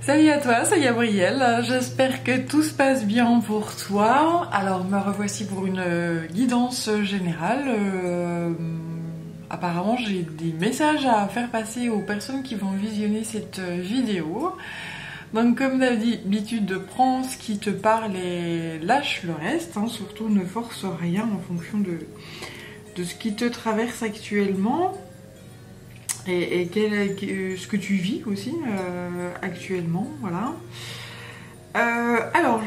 Salut à toi, c'est Gabrielle, j'espère que tout se passe bien pour toi. Alors me revoici pour une guidance générale. Apparemment j'ai des messages à faire passer aux personnes qui vont visionner cette vidéo. Donc comme d'habitude, prends ce qui te parle et lâche le reste. Surtout ne force rien en fonction de ce qui te traverse actuellement. Et ce que tu vis aussi actuellement, voilà. Alors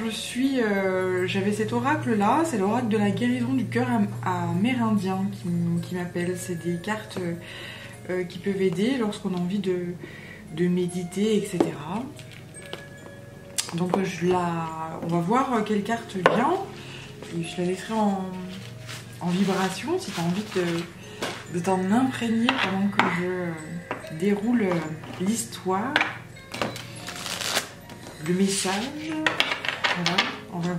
j'avais cet oracle là, c'est l'oracle de la guérison du cœur amérindien qui m'appelle. C'est des cartes qui peuvent aider lorsqu'on a envie de méditer, etc. Donc on va voir quelle carte vient et je la laisserai en vibration si tu as envie de t'en imprégner pendant que je déroule l'histoire, le message. Voilà, on va voir.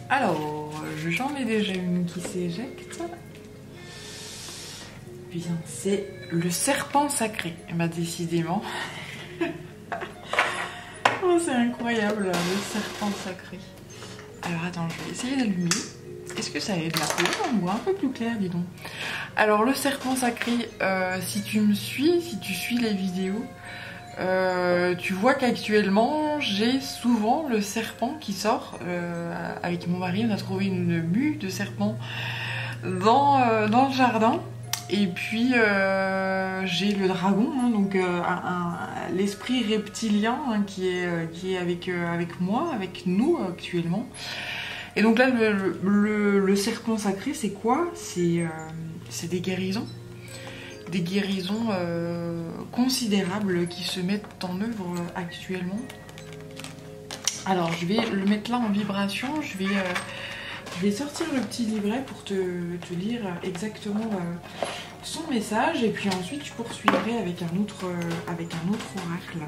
Alors, j'en ai déjà une qui s'éjecte. Bien, c'est le serpent sacré. Bah, décidément. Oh, c'est incroyable, le serpent sacré. Alors, attends, je vais essayer d'allumer. Est-ce que ça aide la couleur? On voit un peu plus clair, dis donc. Alors, le serpent sacré, si tu me suis, si tu suis les vidéos, tu vois qu'actuellement j'ai souvent le serpent qui sort. Avec mon mari on a trouvé une mue de serpent dans le jardin. Et puis j'ai le dragon, donc l'esprit reptilien qui est avec moi, avec nous actuellement. Et donc là le serpent sacré c'est quoi? C'est des guérisons. Des guérisons considérables qui se mettent en œuvre actuellement. Alors je vais le mettre là en vibration, je vais sortir le petit livret pour te lire exactement son message et puis ensuite je poursuivrai avec un autre oracle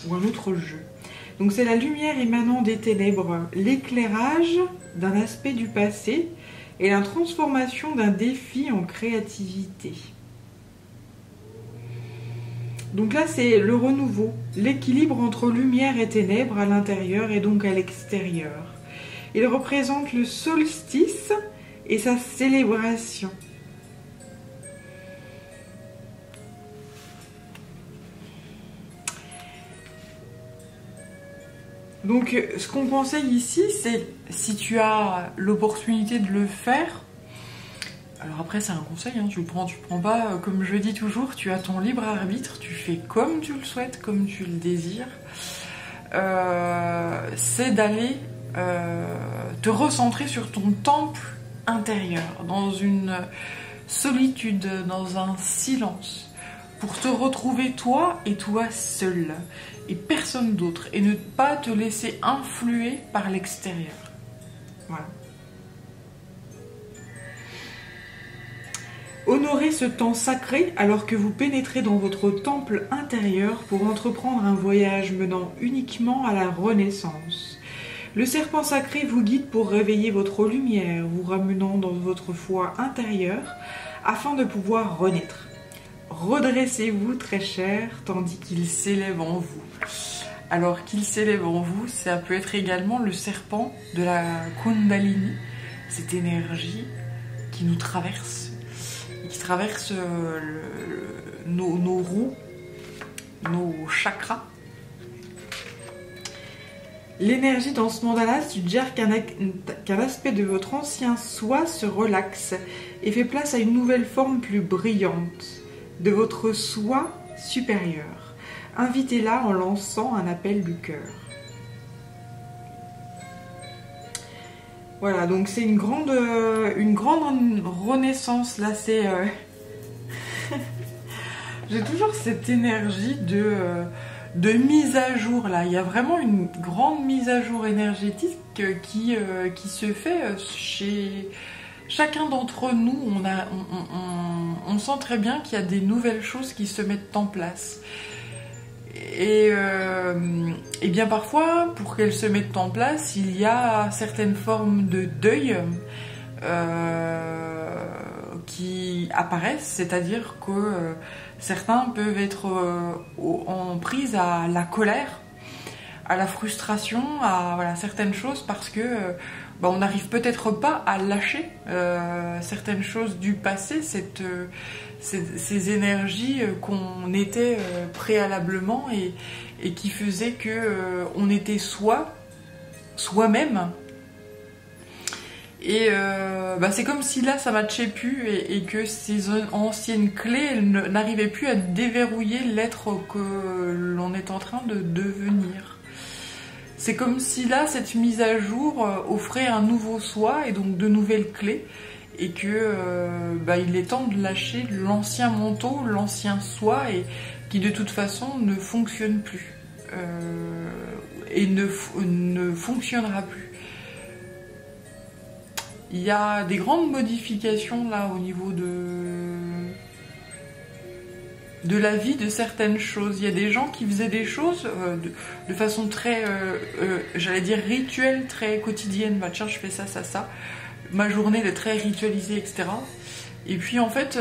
ou un autre jeu. Donc c'est la lumière émanant des ténèbres, l'éclairage d'un aspect du passé et la transformation d'un défi en créativité. Donc là, c'est le renouveau, l'équilibre entre lumière et ténèbres à l'intérieur et donc à l'extérieur. Il représente le solstice et sa célébration. Donc ce qu'on conseille ici, c'est si tu as l'opportunité de le faire, alors après c'est un conseil, tu prends pas, comme je dis toujours, tu as ton libre arbitre, tu fais comme tu le souhaites, comme tu le désires, c'est d'aller te recentrer sur ton temple intérieur, dans une solitude, dans un silence, pour te retrouver toi et toi seul, et personne d'autre, et ne pas te laisser influer par l'extérieur. Voilà. Honorez ce temps sacré alors que vous pénétrez dans votre temple intérieur pour entreprendre un voyage menant uniquement à la renaissance. Le serpent sacré vous guide pour réveiller votre lumière, vous ramenant dans votre foi intérieure afin de pouvoir renaître. Redressez-vous très cher, tandis qu'il s'élève en vous. Alors qu'il s'élève en vous, ça peut être également le serpent de la Kundalini, cette énergie qui nous traverse, et qui traverse nos roues, nos chakras. L'énergie dans ce mandala suggère qu'un aspect de votre ancien soi se relaxe et fait place à une nouvelle forme plus brillante de votre soi supérieur. Invitez-la en lançant un appel du cœur. Voilà, donc c'est une grande renaissance. Là, c'est... J'ai toujours cette énergie de mise à jour là. Il y a vraiment une grande mise à jour énergétique qui se fait chez chacun d'entre nous. On sent très bien qu'il y a des nouvelles choses qui se mettent en place. Et bien parfois, pour qu'elles se mettent en place, il y a certaines formes de deuil qui apparaissent, c'est-à-dire que certains peuvent être en prise à la colère, à la frustration, à voilà, certaines choses parce que on n'arrive peut-être pas à lâcher certaines choses du passé, ces énergies qu'on était préalablement et qui faisaient que on était soi-même. Et c'est comme si là ça matchait plus et que ces anciennes clés n'arrivaient plus à déverrouiller l'être que l'on est en train de devenir. C'est comme si là cette mise à jour offrait un nouveau soi et donc de nouvelles clés et que il est temps de lâcher l'ancien manteau, l'ancien soi et qui de toute façon ne fonctionne plus et ne fonctionnera plus. Il y a des grandes modifications là au niveau de la vie de certaines choses. Il y a des gens qui faisaient des choses de façon très, j'allais dire rituelle, très quotidienne. Bah tiens, je fais ça, ça, ça. Ma journée elle est très ritualisée, etc. Et puis en fait,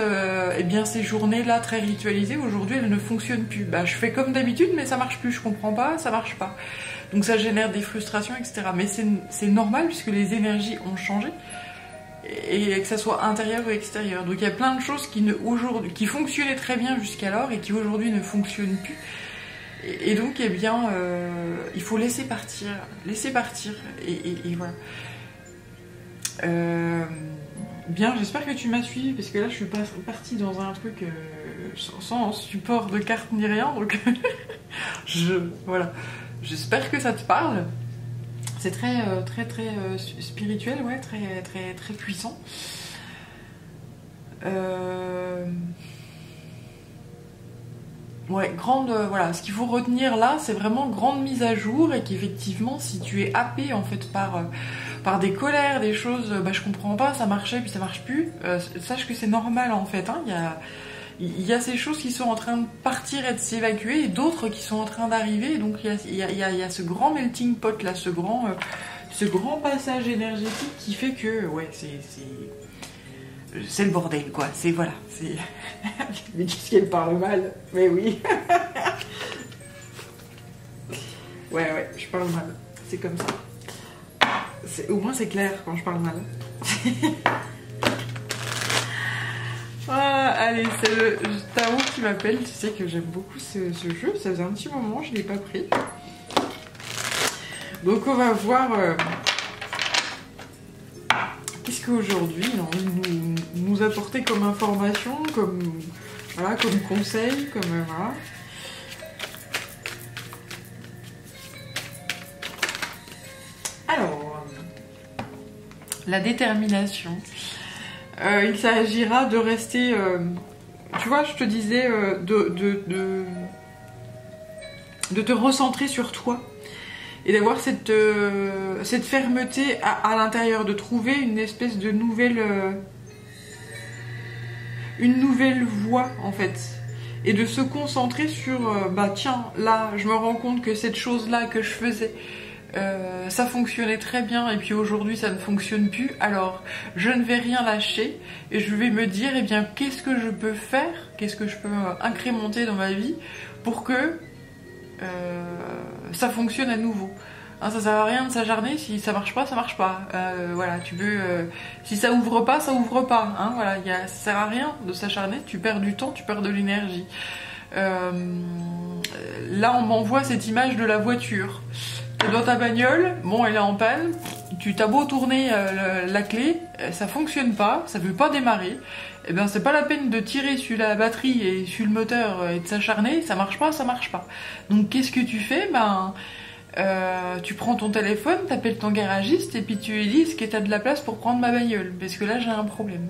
ces journées-là très ritualisées, aujourd'hui elles ne fonctionnent plus. Bah je fais comme d'habitude, mais ça marche plus. Je comprends pas, ça marche pas. Donc ça génère des frustrations, etc. Mais c'est normal puisque les énergies ont changé. Et que ça soit intérieur ou extérieur. Donc il y a plein de choses qui fonctionnaient très bien jusqu'alors et qui aujourd'hui ne fonctionnent plus. Et donc il faut laisser partir. Et voilà. Bien, j'espère que tu m'as suivi parce que là je suis partie dans un truc sans support de carte ni rien. Donc voilà. J'espère que ça te parle. C'est très spirituel, ouais, très puissant. Ouais, voilà, ce qu'il faut retenir là, c'est vraiment grande mise à jour et qu'effectivement, si tu es happé en fait par des colères, des choses, je comprends pas, ça marchait puis ça marche plus, sache que c'est normal en fait, hein, il y a ces choses qui sont en train de partir et de s'évacuer et d'autres qui sont en train d'arriver. Donc il y a ce grand melting pot là, ce grand passage énergétique qui fait que ouais c'est le bordel quoi. C'est voilà, c'est mais qu'est-ce qu'elle parle mal. Mais oui. ouais, je parle mal. C'est comme ça. Au moins c'est clair quand je parle mal. Ah, allez, c'est le Tao qui m'appelle. Tu sais que j'aime beaucoup ce jeu. Ça faisait un petit moment, je ne l'ai pas pris. Donc on va voir qu'est-ce qu'aujourd'hui il a envie de nous apporter comme information, comme conseil, comme voilà. Alors, la détermination. Il s'agira de rester, tu vois, je te disais, de te recentrer sur toi et d'avoir cette fermeté à l'intérieur, de trouver une espèce de nouvelle voie en fait, et de se concentrer sur, tiens, là, je me rends compte que cette chose-là que je faisais, ça fonctionnait très bien et puis aujourd'hui ça ne fonctionne plus, alors je ne vais rien lâcher et je vais me dire qu'est-ce que je peux faire, qu'est-ce que je peux incrémenter dans ma vie pour que ça fonctionne à nouveau. Hein, ça sert à rien de s'acharner, si ça marche pas, ça marche pas. Voilà, tu peux, si ça ouvre pas, ça ouvre pas. Hein, voilà, ça sert à rien de s'acharner, tu perds du temps, tu perds de l'énergie. Là on m'envoie cette image de la voiture. Dans ta bagnole, bon elle est en panne, tu t'as beau tourner la clé, ça fonctionne pas, ça veut pas démarrer, et bien c'est pas la peine de tirer sur la batterie et sur le moteur et de s'acharner, ça marche pas. Donc qu'est-ce que tu fais? Tu prends ton téléphone, t'appelles ton garagiste et puis tu lui dis est-ce que t'as de la place pour prendre ma bagnole, parce que là j'ai un problème.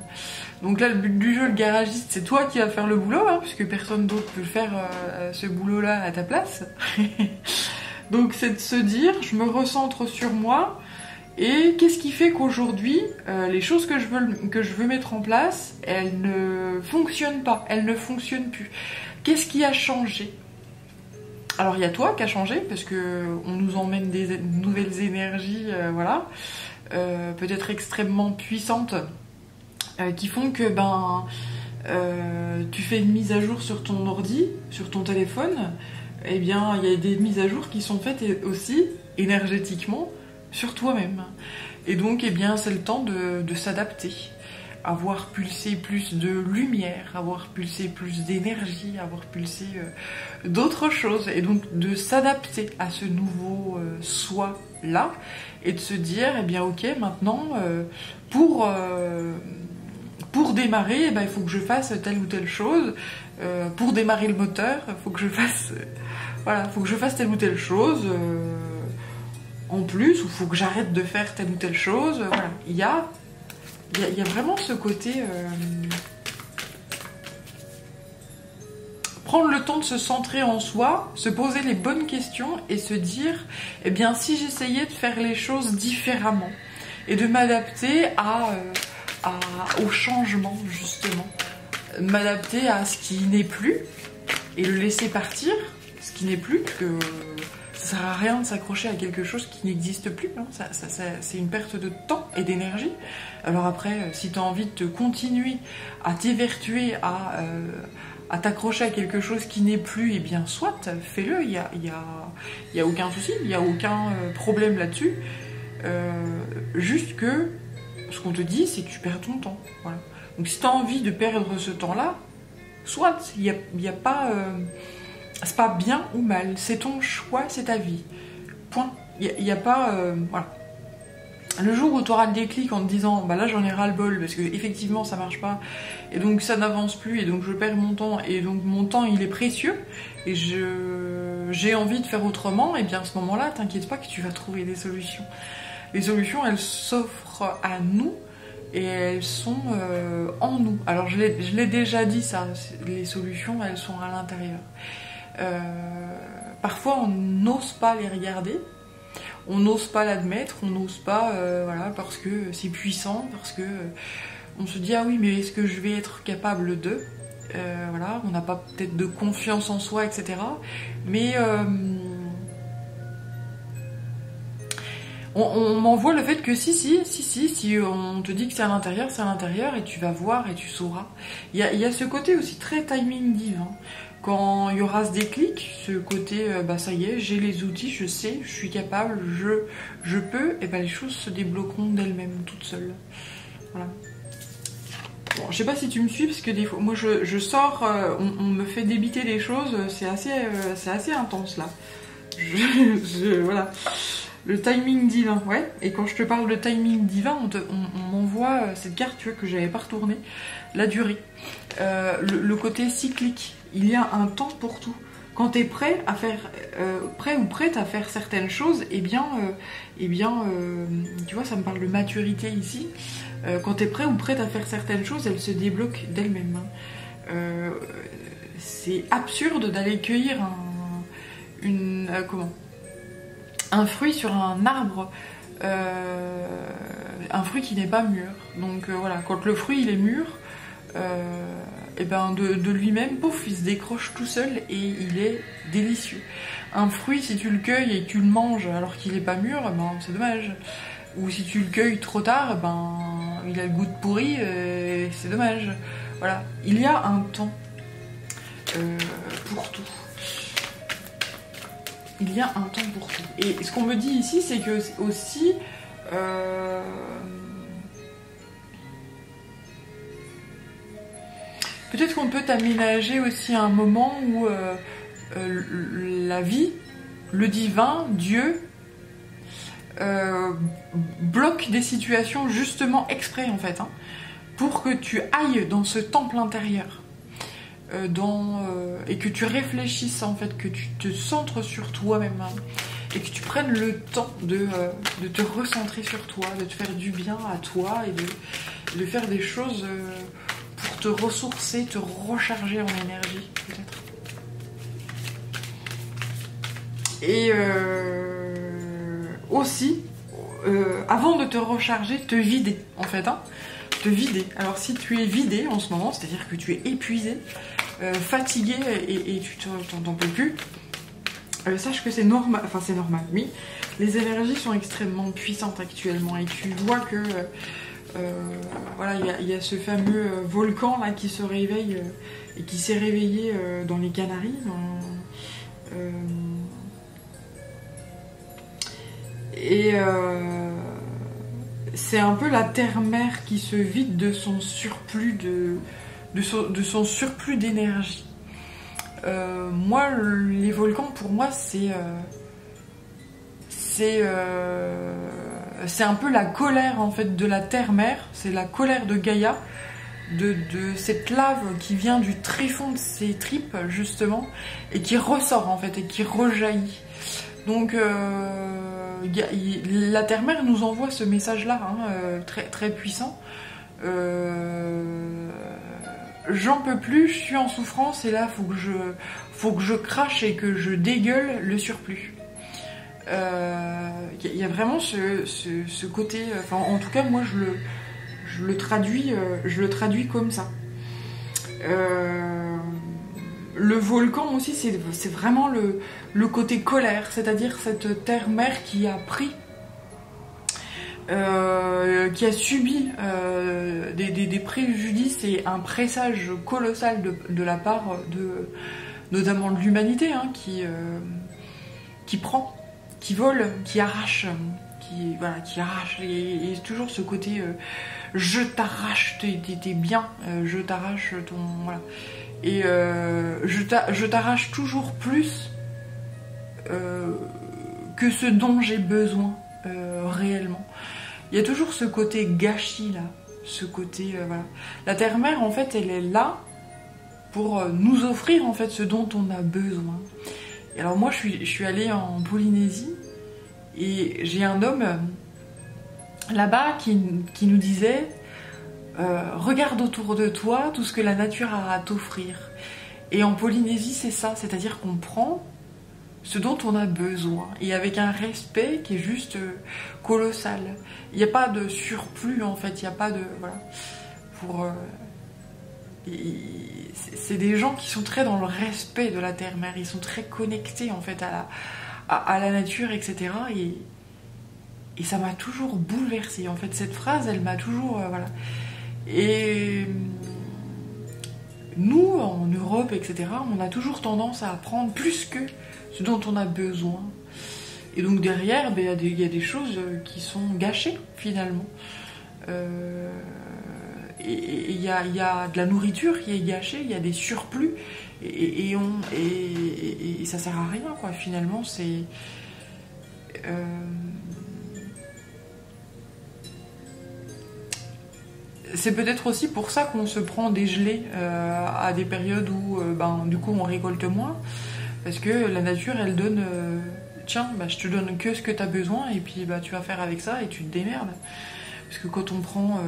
Donc là le but du jeu, le garagiste, c'est toi qui vas faire le boulot, hein, puisque personne d'autre peut faire ce boulot là à ta place. Donc c'est de se dire je me recentre sur moi. Et qu'est-ce qui fait qu'aujourd'hui, les choses que je veux mettre en place, elles ne fonctionnent pas, elles ne fonctionnent plus. Qu'est-ce qui a changé? Alors il y a toi qui a changé, parce que on nous emmène des nouvelles énergies, voilà, peut-être extrêmement puissantes, qui font que tu fais une mise à jour sur ton ordi, sur ton téléphone, et bien il y a des mises à jour qui sont faites aussi énergétiquement sur toi-même. Et donc, eh bien, c'est le temps de s'adapter, avoir pulsé plus de lumière, avoir pulsé plus d'énergie, avoir pulsé d'autres choses, et donc de s'adapter à ce nouveau soi-là, et de se dire, eh bien, ok, maintenant, pour démarrer, eh ben, il faut que je fasse telle ou telle chose, pour démarrer le moteur, il faut que je fasse, voilà, faut que je fasse telle ou telle chose, en plus, ou il faut que j'arrête de faire telle ou telle chose. Voilà. Il y a vraiment ce côté... prendre le temps de se centrer en soi, se poser les bonnes questions et se dire, eh bien, si j'essayais de faire les choses différemment et de m'adapter au changement, justement. M'adapter à ce qui n'est plus et le laisser partir, ce qui n'est plus, que... ça sert à rien de s'accrocher à quelque chose qui n'existe plus, hein. C'est une perte de temps et d'énergie. Alors après, si tu as envie de continuer à t'évertuer, à t'accrocher à quelque chose qui n'est plus, eh bien soit, fais-le, il y a aucun souci, il n'y a aucun problème là-dessus. Juste que, ce qu'on te dit, c'est que tu perds ton temps. Voilà. Donc si tu as envie de perdre ce temps-là, soit, il n'y a pas... c'est pas bien ou mal, c'est ton choix, c'est ta vie. Point. Il n'y a pas... voilà. Le jour où tu auras le déclic en te disant bah là j'en ai ras-le-bol parce que effectivement ça marche pas et donc ça n'avance plus et donc je perds mon temps et donc mon temps il est précieux et j'ai envie de faire autrement, et bien à ce moment-là, t'inquiète pas que tu vas trouver des solutions. Les solutions, elles s'offrent à nous et elles sont en nous. Alors je l'ai déjà dit ça, les solutions elles sont à l'intérieur. Parfois on n'ose pas les regarder, on n'ose pas l'admettre, on n'ose pas, voilà, parce que c'est puissant, parce que on se dit ah oui mais est-ce que je vais être capable de, voilà, on n'a pas peut-être de confiance en soi, etc. Mais on m'envoie le fait que si on te dit que c'est à l'intérieur et tu vas voir et tu sauras. Il y a ce côté aussi très timing divin. Quand il y aura ce déclic, ce côté, bah ça y est, j'ai les outils, je sais, je suis capable, je peux, et bah les choses se débloqueront d'elles-mêmes, toutes seules. Voilà. Bon, je sais pas si tu me suis, parce que des fois, moi je sors, on me fait débiter des choses, c'est assez intense là. Voilà. Le timing divin, ouais. Et quand je te parle de timing divin, on m'envoie cette carte, tu vois, que j'avais pas retournée, la durée. Le côté cyclique. Il y a un temps pour tout. Quand tu es prêt à faire, prêt ou prête à faire certaines choses, tu vois, ça me parle de maturité ici. Quand tu es prêt ou prête à faire certaines choses, elles se débloquent d'elles-mêmes. C'est absurde d'aller cueillir un fruit sur un arbre, un fruit qui n'est pas mûr. Donc voilà, quand le fruit il est mûr, et ben de lui-même, pouf, il se décroche tout seul et il est délicieux. Un fruit, si tu le cueilles et que tu le manges alors qu'il n'est pas mûr, ben c'est dommage. Ou si tu le cueilles trop tard, ben il a le goût de pourri, c'est dommage. Voilà, il y a un temps pour tout. Il y a un temps pour tout. Et ce qu'on me dit ici, c'est que aussi... peut-être qu'on peut t'aménager aussi un moment où la vie, le divin, Dieu, bloque des situations justement exprès en fait, hein, pour que tu ailles dans ce temple intérieur. Et que tu réfléchisses en fait, que tu te centres sur toi-même, hein, et que tu prennes le temps de te recentrer sur toi, de te faire du bien à toi et de faire des choses pour te ressourcer, te recharger en énergie peut-être. Et aussi, avant de te recharger, te vider en fait, hein, te vider. Alors si tu es vidé en ce moment, c'est-à-dire que tu es épuisé, fatigué et tu t'en peux plus, sache que c'est normal, enfin c'est normal, oui. Les énergies sont extrêmement puissantes actuellement et tu vois que voilà, il y a ce fameux volcan là qui se réveille et qui s'est réveillé dans les Canaries. C'est un peu la terre-mère qui se vide de son surplus de son surplus d'énergie. Moi, les volcans, pour moi, c'est un peu la colère en fait de la terre-mère, c'est la colère de Gaïa, de cette lave qui vient du tréfonds de ses tripes justement et qui ressort en fait et qui rejaillit. Donc la terre-mère nous envoie ce message-là, hein, très, très puissant. J'en peux plus, je suis en souffrance et là faut que je crache et que je dégueule le surplus. Y a vraiment ce côté, enfin en tout cas moi je le traduis comme ça. Le volcan aussi c'est vraiment le côté colère, c'est-à-dire cette terre-mère qui a pris, qui a subi des préjudices et un pressage colossal de la part notamment de l'humanité, hein, qui prend, qui vole, qui arrache, qui arrache, et toujours ce côté je t'arrache tes biens, je t'arrache ton, voilà, et je t'arrache toujours plus que ce dont j'ai besoin réellement. Il y a toujours ce côté gâchis là, ce côté voilà. La terre-mère en fait elle est là pour nous offrir en fait ce dont on a besoin. Et alors moi je suis allée en Polynésie et j'ai un homme là-bas qui nous disait regarde autour de toi tout ce que la nature a à t'offrir. Et en Polynésie c'est ça, c'est-à-dire qu'on prend ce dont on a besoin et avec un respect qui est juste colossal. Il n'y a pas de surplus en fait, il n'y a pas de voilà pour c'est des gens qui sont très dans le respect de la terre-mère, ils sont très connectés en fait à la nature, etc. Et ça m'a toujours bouleversée. En fait, cette phrase, elle m'a toujours voilà. Et nous, en Europe, etc., on a toujours tendance à prendre plus que ce dont on a besoin. Et donc derrière, ben, il y a des choses qui sont gâchées finalement. Et il y a de la nourriture qui est gâchée, il y a des surplus, et ça sert à rien quoi. Finalement, c'est peut-être aussi pour ça qu'on se prend des gelées à des périodes où du coup on récolte moins, parce que la nature elle donne tiens, je te donne que ce que tu as besoin et puis tu vas faire avec ça et tu te démerdes. Parce que quand on prend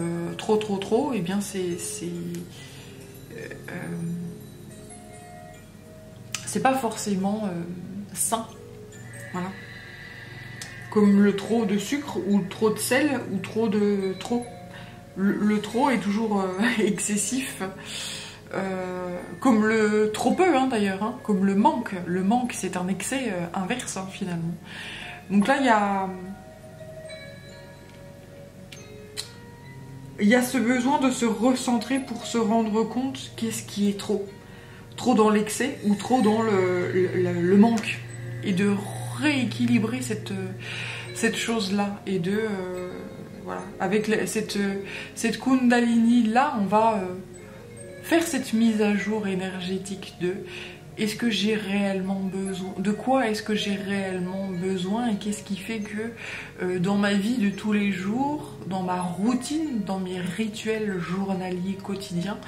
trop, et bien c'est pas forcément sain. Voilà. Comme le trop de sucre ou trop de sel ou trop de trop. Le trop est toujours excessif. Comme le trop peu hein, d'ailleurs, hein, comme le manque. Le manque c'est un excès inverse hein, finalement. Donc là il y a ce besoin de se recentrer pour se rendre compte qu'est-ce qui est trop. Trop dans l'excès ou trop dans le manque. Et de rééquilibrer cette chose-là. Et de... voilà. Avec cette Kundalini là, on va faire cette mise à jour énergétique de est-ce que j'ai réellement besoin, de quoi est-ce que j'ai réellement besoin et qu'est-ce qui fait que dans ma vie de tous les jours, dans ma routine, dans mes rituels journaliers quotidiens,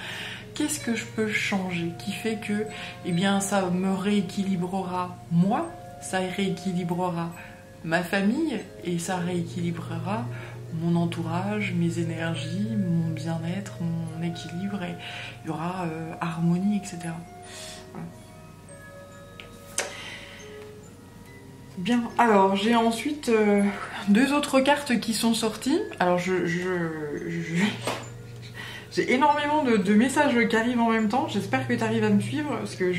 qu'est-ce que je peux changer qui fait que ça me rééquilibrera moi ça rééquilibrera ma famille et ça rééquilibrera mon entourage, mes énergies, mon bien-être, mon équilibre, et il y aura harmonie, etc. Voilà. Bien, alors j'ai ensuite deux autres cartes qui sont sorties. Alors j'ai énormément de messages qui arrivent en même temps. J'espère que tu arrives à me suivre parce que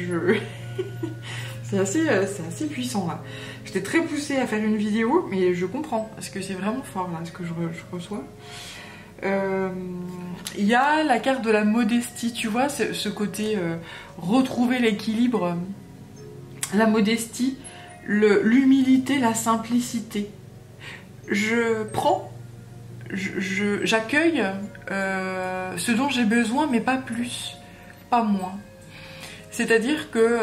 c'est assez puissant là. J'étais très poussée à faire une vidéo, mais je comprends parce que c'est vraiment fort là ce que je reçois. Il y a la carte de la modestie, tu vois, ce côté retrouver l'équilibre, la modestie, l'humilité, la simplicité. Je prends, j'accueille ce dont j'ai besoin, mais pas plus, pas moins. C'est-à-dire que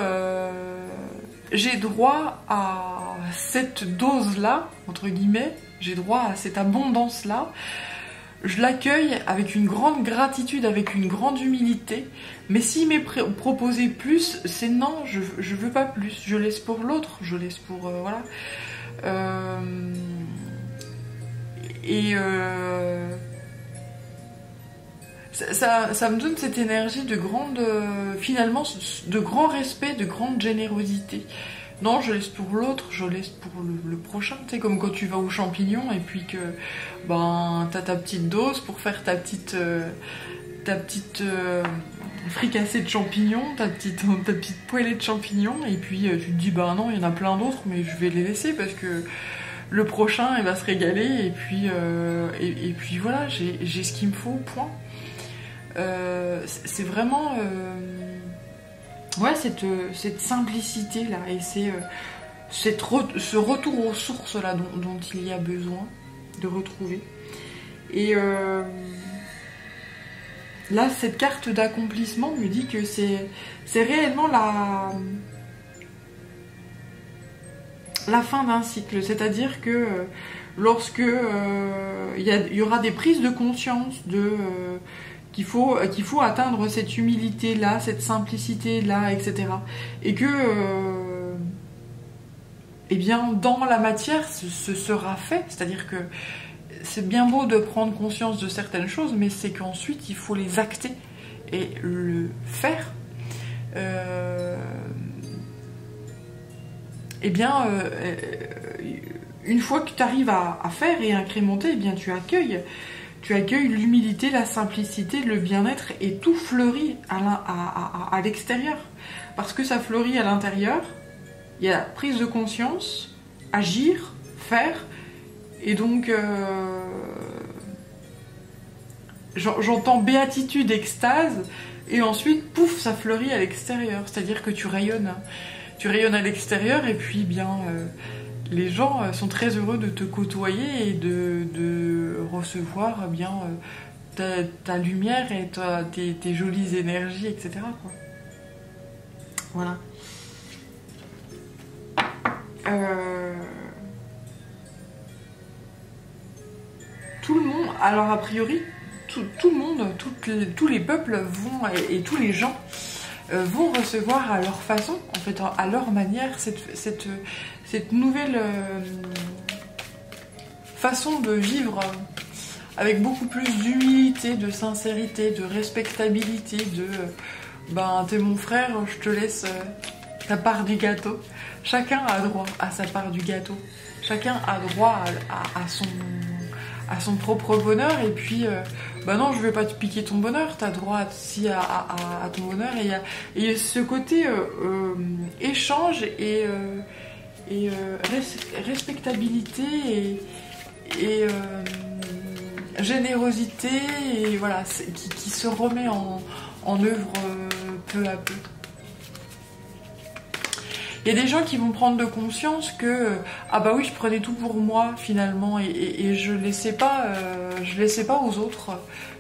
j'ai droit à cette dose-là, entre guillemets, j'ai droit à cette abondance-là. Je l'accueille avec une grande gratitude, avec une grande humilité. Mais s'il m'est proposé plus, c'est non, je veux pas plus. Je laisse pour l'autre, je laisse pour... voilà. Ça me donne cette énergie de grande... finalement, de grand respect, de grande générosité. Non, je laisse pour l'autre, je laisse pour le prochain. Tu sais, comme quand tu vas aux champignons et puis que ben, t'as ta petite dose pour faire ta petite fricassée de champignons, ta petite poêlée de champignons, et puis tu te dis, bah non, il y en a plein d'autres, mais je vais les laisser parce que le prochain, il va se régaler, et puis voilà, j'ai ce qu'il me faut, point. C'est vraiment... ouais, cette simplicité là, et c'est ce retour aux sources là dont il y a besoin de retrouver. Et là, cette carte d'accomplissement me dit que c'est réellement la fin d'un cycle, c'est-à-dire que lorsque il y aura des prises de conscience qu'il faut atteindre cette humilité-là, cette simplicité-là, etc. Et que, eh bien, dans la matière, ce sera fait. C'est-à-dire que c'est bien beau de prendre conscience de certaines choses, mais c'est qu'ensuite, il faut les acter et le faire. Eh bien, une fois que tu arrives à faire et à incrémenter, eh bien, tu accueilles l'humilité, la simplicité, le bien-être, et tout fleurit à l'extérieur. Parce que ça fleurit à l'intérieur, il y a prise de conscience, agir, faire, et donc j'entends béatitude, extase, et ensuite, pouf, ça fleurit à l'extérieur. C'est-à-dire que tu rayonnes à l'extérieur, et puis bien... les gens sont très heureux de te côtoyer et de recevoir bien ta lumière et tes jolies énergies, etc. quoi. Voilà. Tout le monde, alors a priori, tout le monde, tous les peuples vont, et tous les gens vont recevoir à leur façon, en fait, à leur manière, cette nouvelle façon de vivre avec beaucoup plus d'humilité, de sincérité, de respectabilité, ben t'es mon frère, je te laisse ta part du gâteau. Chacun a droit à sa part du gâteau. Chacun a droit à son propre bonheur, et puis bah non, je vais pas te piquer ton bonheur, t'as droit aussi à ton bonheur, et il y a ce côté échange et respectabilité et générosité, et voilà, qui se remet en œuvre peu à peu. Il y a des gens qui vont prendre de conscience que ah bah oui, je prenais tout pour moi finalement, et je laissais pas aux autres,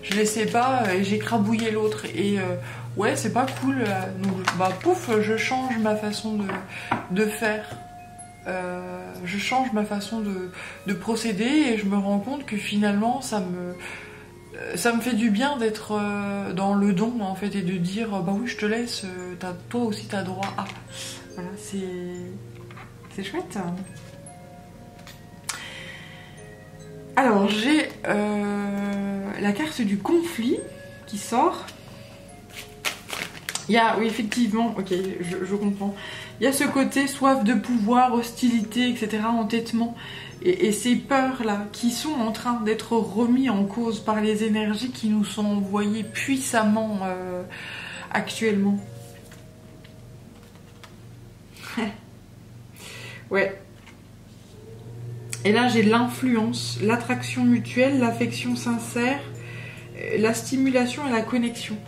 je laissais pas, et j'écrabouillais l'autre, et ouais, c'est pas cool, donc bah pouf, je change ma façon de faire, je change ma façon de procéder, et je me rends compte que finalement ça me fait du bien d'être dans le don, en fait, et de dire bah oui, je te laisse, toi aussi t'as droit à... Voilà, C'est chouette. Alors, j'ai la carte du conflit qui sort. Il y a, oui, effectivement, ok, je comprends. Il y a ce côté soif de pouvoir, hostilité, etc., entêtement. Et ces peurs-là qui sont en train d'être remis en cause par les énergies qui nous sont envoyées puissamment actuellement. Ouais. Et là, j'ai l'influence, l'attraction mutuelle, l'affection sincère, la stimulation et la connexion.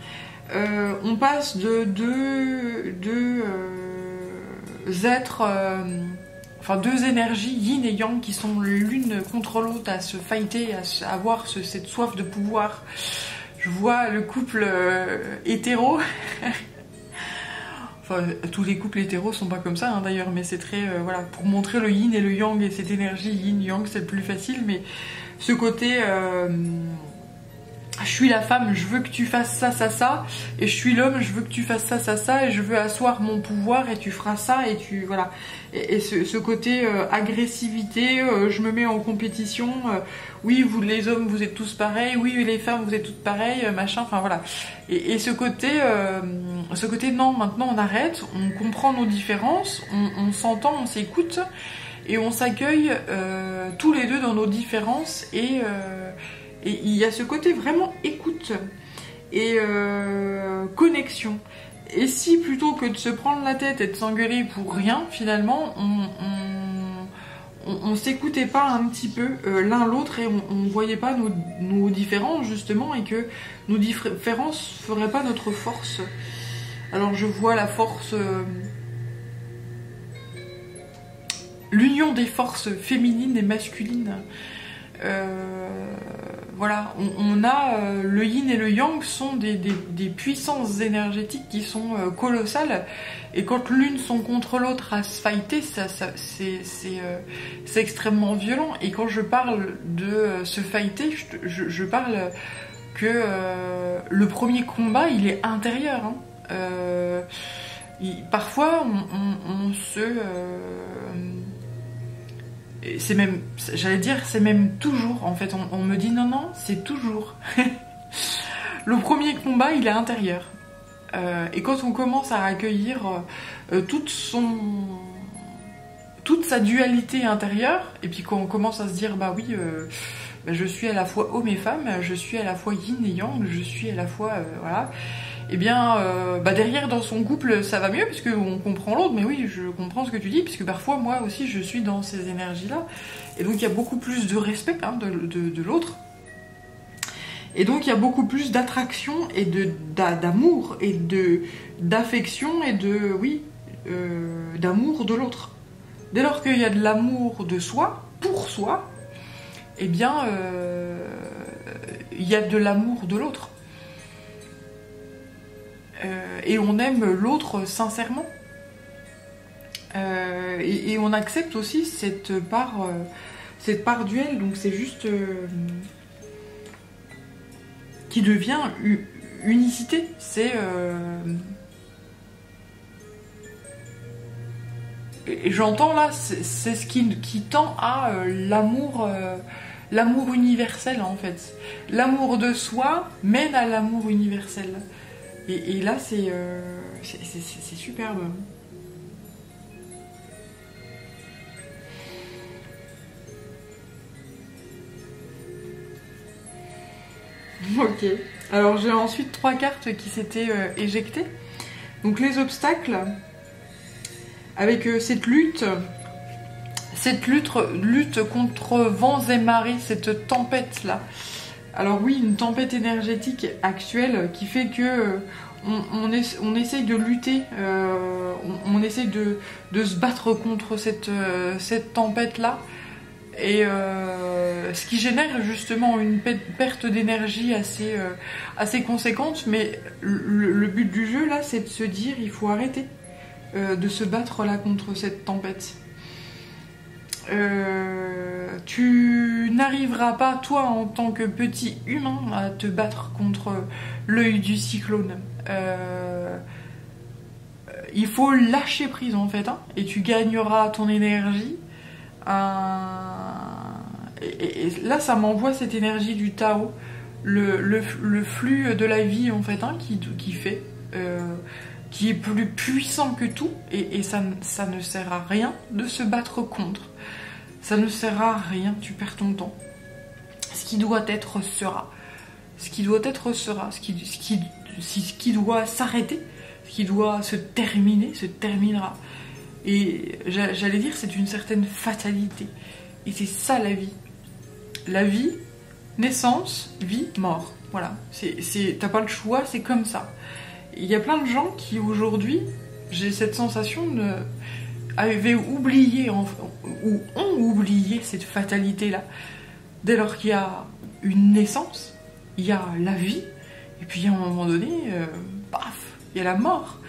On passe de deux êtres, enfin deux énergies, yin et yang, qui sont l'une contre l'autre à se fighter, à avoir cette soif de pouvoir. Je vois le couple hétéro. Enfin, tous les couples hétéros sont pas comme ça, hein, d'ailleurs, mais c'est très... voilà, pour montrer le yin et le yang et cette énergie yin-yang, c'est le plus facile, mais ce côté... je suis la femme, je veux que tu fasses ça, ça, ça, et je suis l'homme, je veux que tu fasses ça, ça, ça, et je veux asseoir mon pouvoir, et tu feras ça, et tu... Voilà. Et ce côté agressivité, je me mets en compétition, oui, vous les hommes, vous êtes tous pareils, oui, les femmes, vous êtes toutes pareilles, machin, enfin voilà. Et ce côté, non, maintenant on arrête, on comprend nos différences, on s'entend, on s'écoute, et on s'accueille tous les deux dans nos différences, et il y a ce côté vraiment écoute et connexion. Et si plutôt que de se prendre la tête et de s'engueuler pour rien, finalement, on s'écoutait pas un petit peu l'un l'autre et on voyait pas nos différences justement, et que nos différences feraient pas notre force. Alors je vois la force... l'union des forces féminines et masculines. Voilà, on a le yin et le yang sont des puissances énergétiques qui sont colossales, et quand l'une sont contre l'autre à se fighter, c'est extrêmement violent. Et quand je parle de se fighter, je parle que le premier combat il est intérieur, hein. Parfois on se... c'est même, j'allais dire, c'est même toujours, en fait, on me dit non, c'est toujours. Le premier combat, il est intérieur. Et quand on commence à accueillir toute sa dualité intérieure, et puis quand on commence à se dire, bah oui, je suis à la fois homme et femme, je suis à la fois yin et yang, je suis à la fois, voilà... Eh bien, derrière dans son couple ça va mieux parce qu'on comprend l'autre, mais oui, je comprends ce que tu dis, puisque parfois moi aussi je suis dans ces énergies-là, et donc il y a beaucoup plus de respect, hein, de l'autre, et donc il y a beaucoup plus d'attraction et d'amour et d'affection et d'amour de l'autre. Dès lors qu'il y a de l'amour de soi, pour soi, eh bien, il y a de l'amour de l'autre. Et on aime l'autre sincèrement. Et on accepte aussi cette part duel, donc c'est juste qui devient unicité. C'est et j'entends là, c'est ce qui tend à l'amour universel, en fait. L'amour de soi mène à l'amour universel. Et là, c'est superbe. Ok. Alors, j'ai ensuite 3 cartes qui s'étaient éjectées. Donc, les obstacles, avec cette lutte contre vents et marées, cette tempête-là. Alors oui, une tempête énergétique actuelle qui fait que on essaye de lutter, on essaye de se battre contre cette tempête-là, et ce qui génère justement une perte d'énergie assez conséquente, mais le but du jeu là, c'est de se dire il faut arrêter de se battre là contre cette tempête. Tu n'arriveras pas, toi, en tant que petit humain, à te battre contre l'œil du cyclone. il faut lâcher prise en fait, hein, et tu gagneras ton énergie. Et là, ça m'envoie cette énergie du Tao, le flux de la vie en fait, hein, qui fait, qui est plus puissant que tout, et ça ne sert à rien de se battre contre. Ça ne sert à rien, tu perds ton temps. Ce qui doit être sera. Ce qui doit être sera. Ce qui doit s'arrêter, ce qui doit se terminer, se terminera. Et j'allais dire, c'est une certaine fatalité. Et c'est ça la vie. La vie, naissance, vie, mort. Voilà. T'as pas le choix, c'est comme ça. Il y a plein de gens qui aujourd'hui, j'ai cette sensation avaient oublié, ou ont oublié cette fatalité-là. Dès lors qu'il y a une naissance, il y a la vie, et puis à un moment donné, paf, il y a la mort.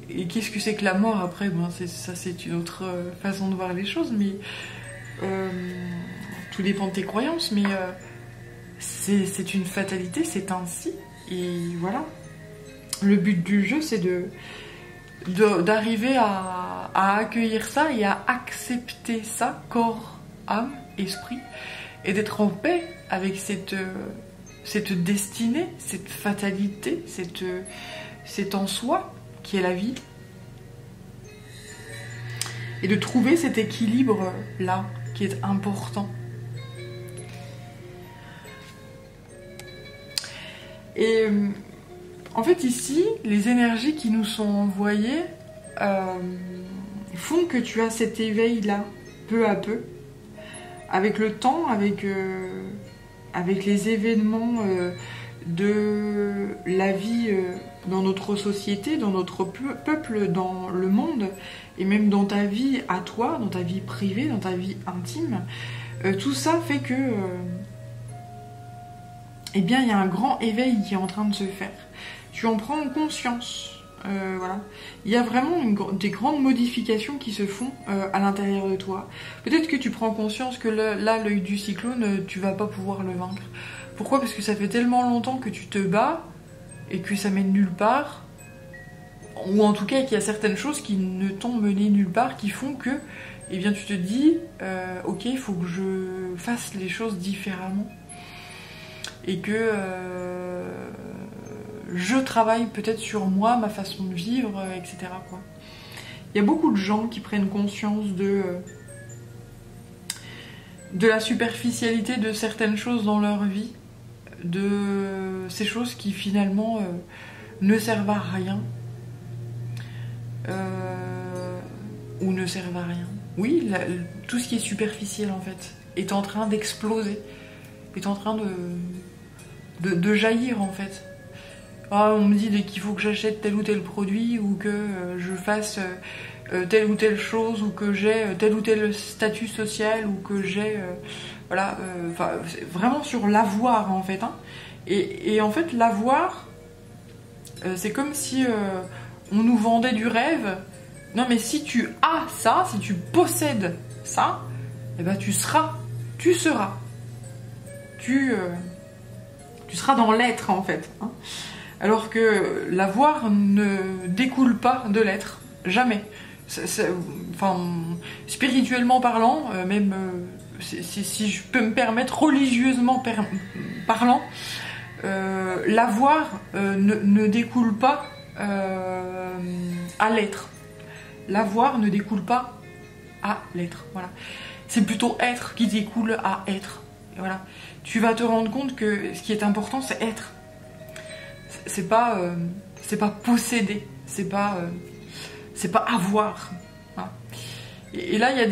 Et qu'est-ce que c'est que la mort après? Ça c'est une autre façon de voir les choses, mais tout dépend de tes croyances, mais c'est une fatalité, c'est ainsi, et voilà. Le but du jeu, c'est d'arriver à accueillir ça et à accepter ça, corps, âme, esprit, et d'être en paix avec cette destinée, cette fatalité, cet en soi qui est la vie. Et de trouver cet équilibre-là qui est important. Et en fait ici, les énergies qui nous sont envoyées font que tu as cet éveil-là, peu à peu, avec le temps, avec les événements de la vie dans notre société, dans notre peuple, dans le monde, et même dans ta vie à toi, dans ta vie privée, dans ta vie intime. Tout ça fait que eh bien, il y a un grand éveil qui est en train de se faire. Tu en prends conscience. Voilà. Il y a vraiment des grandes modifications qui se font à l'intérieur de toi. Peut-être que tu prends conscience que là, l'œil du cyclone, tu vas pas pouvoir le vaincre. Pourquoi? Parce que ça fait tellement longtemps que tu te bats et que ça mène nulle part. Ou en tout cas qu'il y a certaines choses qui ne t'ont mené nulle part, qui font que, eh bien, tu te dis, ok, il faut que je fasse les choses différemment. Et que je travaille peut-être sur moi, ma façon de vivre, etc. quoi. Il y a beaucoup de gens qui prennent conscience de la superficialité de certaines choses dans leur vie, de ces choses qui finalement ne servent à rien, ou ne servent à rien. Oui, tout ce qui est superficiel en fait est en train d'exploser, est en train de jaillir en fait. Ah, on me dit dès qu'il faut que j'achète tel ou tel produit, ou que je fasse telle ou telle chose, ou que j'ai tel ou tel statut social, ou que j'ai voilà, vraiment sur l'avoir en fait, hein. Et en fait l'avoir, c'est comme si on nous vendait du rêve. Non mais si tu as ça, si tu possèdes ça, eh ben tu seras dans l'être en fait, hein. Alors que l'avoir ne découle pas de l'être, jamais. Enfin, spirituellement parlant, même si je peux me permettre, religieusement parlant, l'avoir ne découle pas à l'être. L'avoir ne découle pas à l'être. Voilà. C'est plutôt être qui découle à être. Et voilà. Tu vas te rendre compte que ce qui est important, c'est être. C'est pas posséder, c'est pas avoir. Voilà. Et là, il y a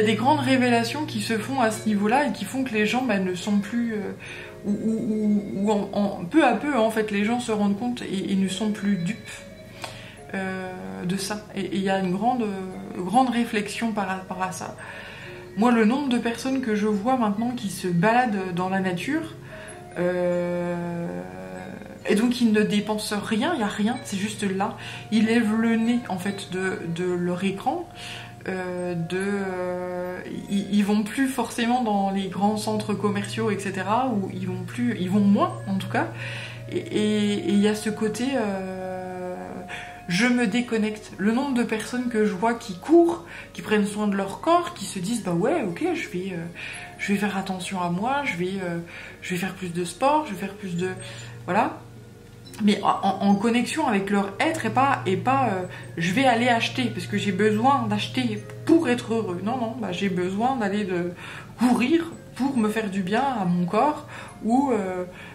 des grandes révélations qui se font à ce niveau-là et qui font que les gens ne sont plus peu à peu en fait les gens se rendent compte et ne sont plus dupes de ça. Et il y a une grande réflexion par rapport à ça. Moi, le nombre de personnes que je vois maintenant qui se baladent dans la nature, et donc ils ne dépensent rien, il n'y a rien, c'est juste là. Ils lèvent le nez en fait de leur écran. Ils vont plus forcément dans les grands centres commerciaux, etc. Où ils vont moins en tout cas. Et il y a ce côté je me déconnecte. Le nombre de personnes que je vois qui courent, qui prennent soin de leur corps, qui se disent bah ouais ok je vais faire attention à moi, je vais faire plus de sport, je vais faire plus de voilà, mais en connexion avec leur être et pas je vais aller acheter parce que j'ai besoin d'acheter pour être heureux. Non, bah, j'ai besoin d'aller courir pour me faire du bien à mon corps ou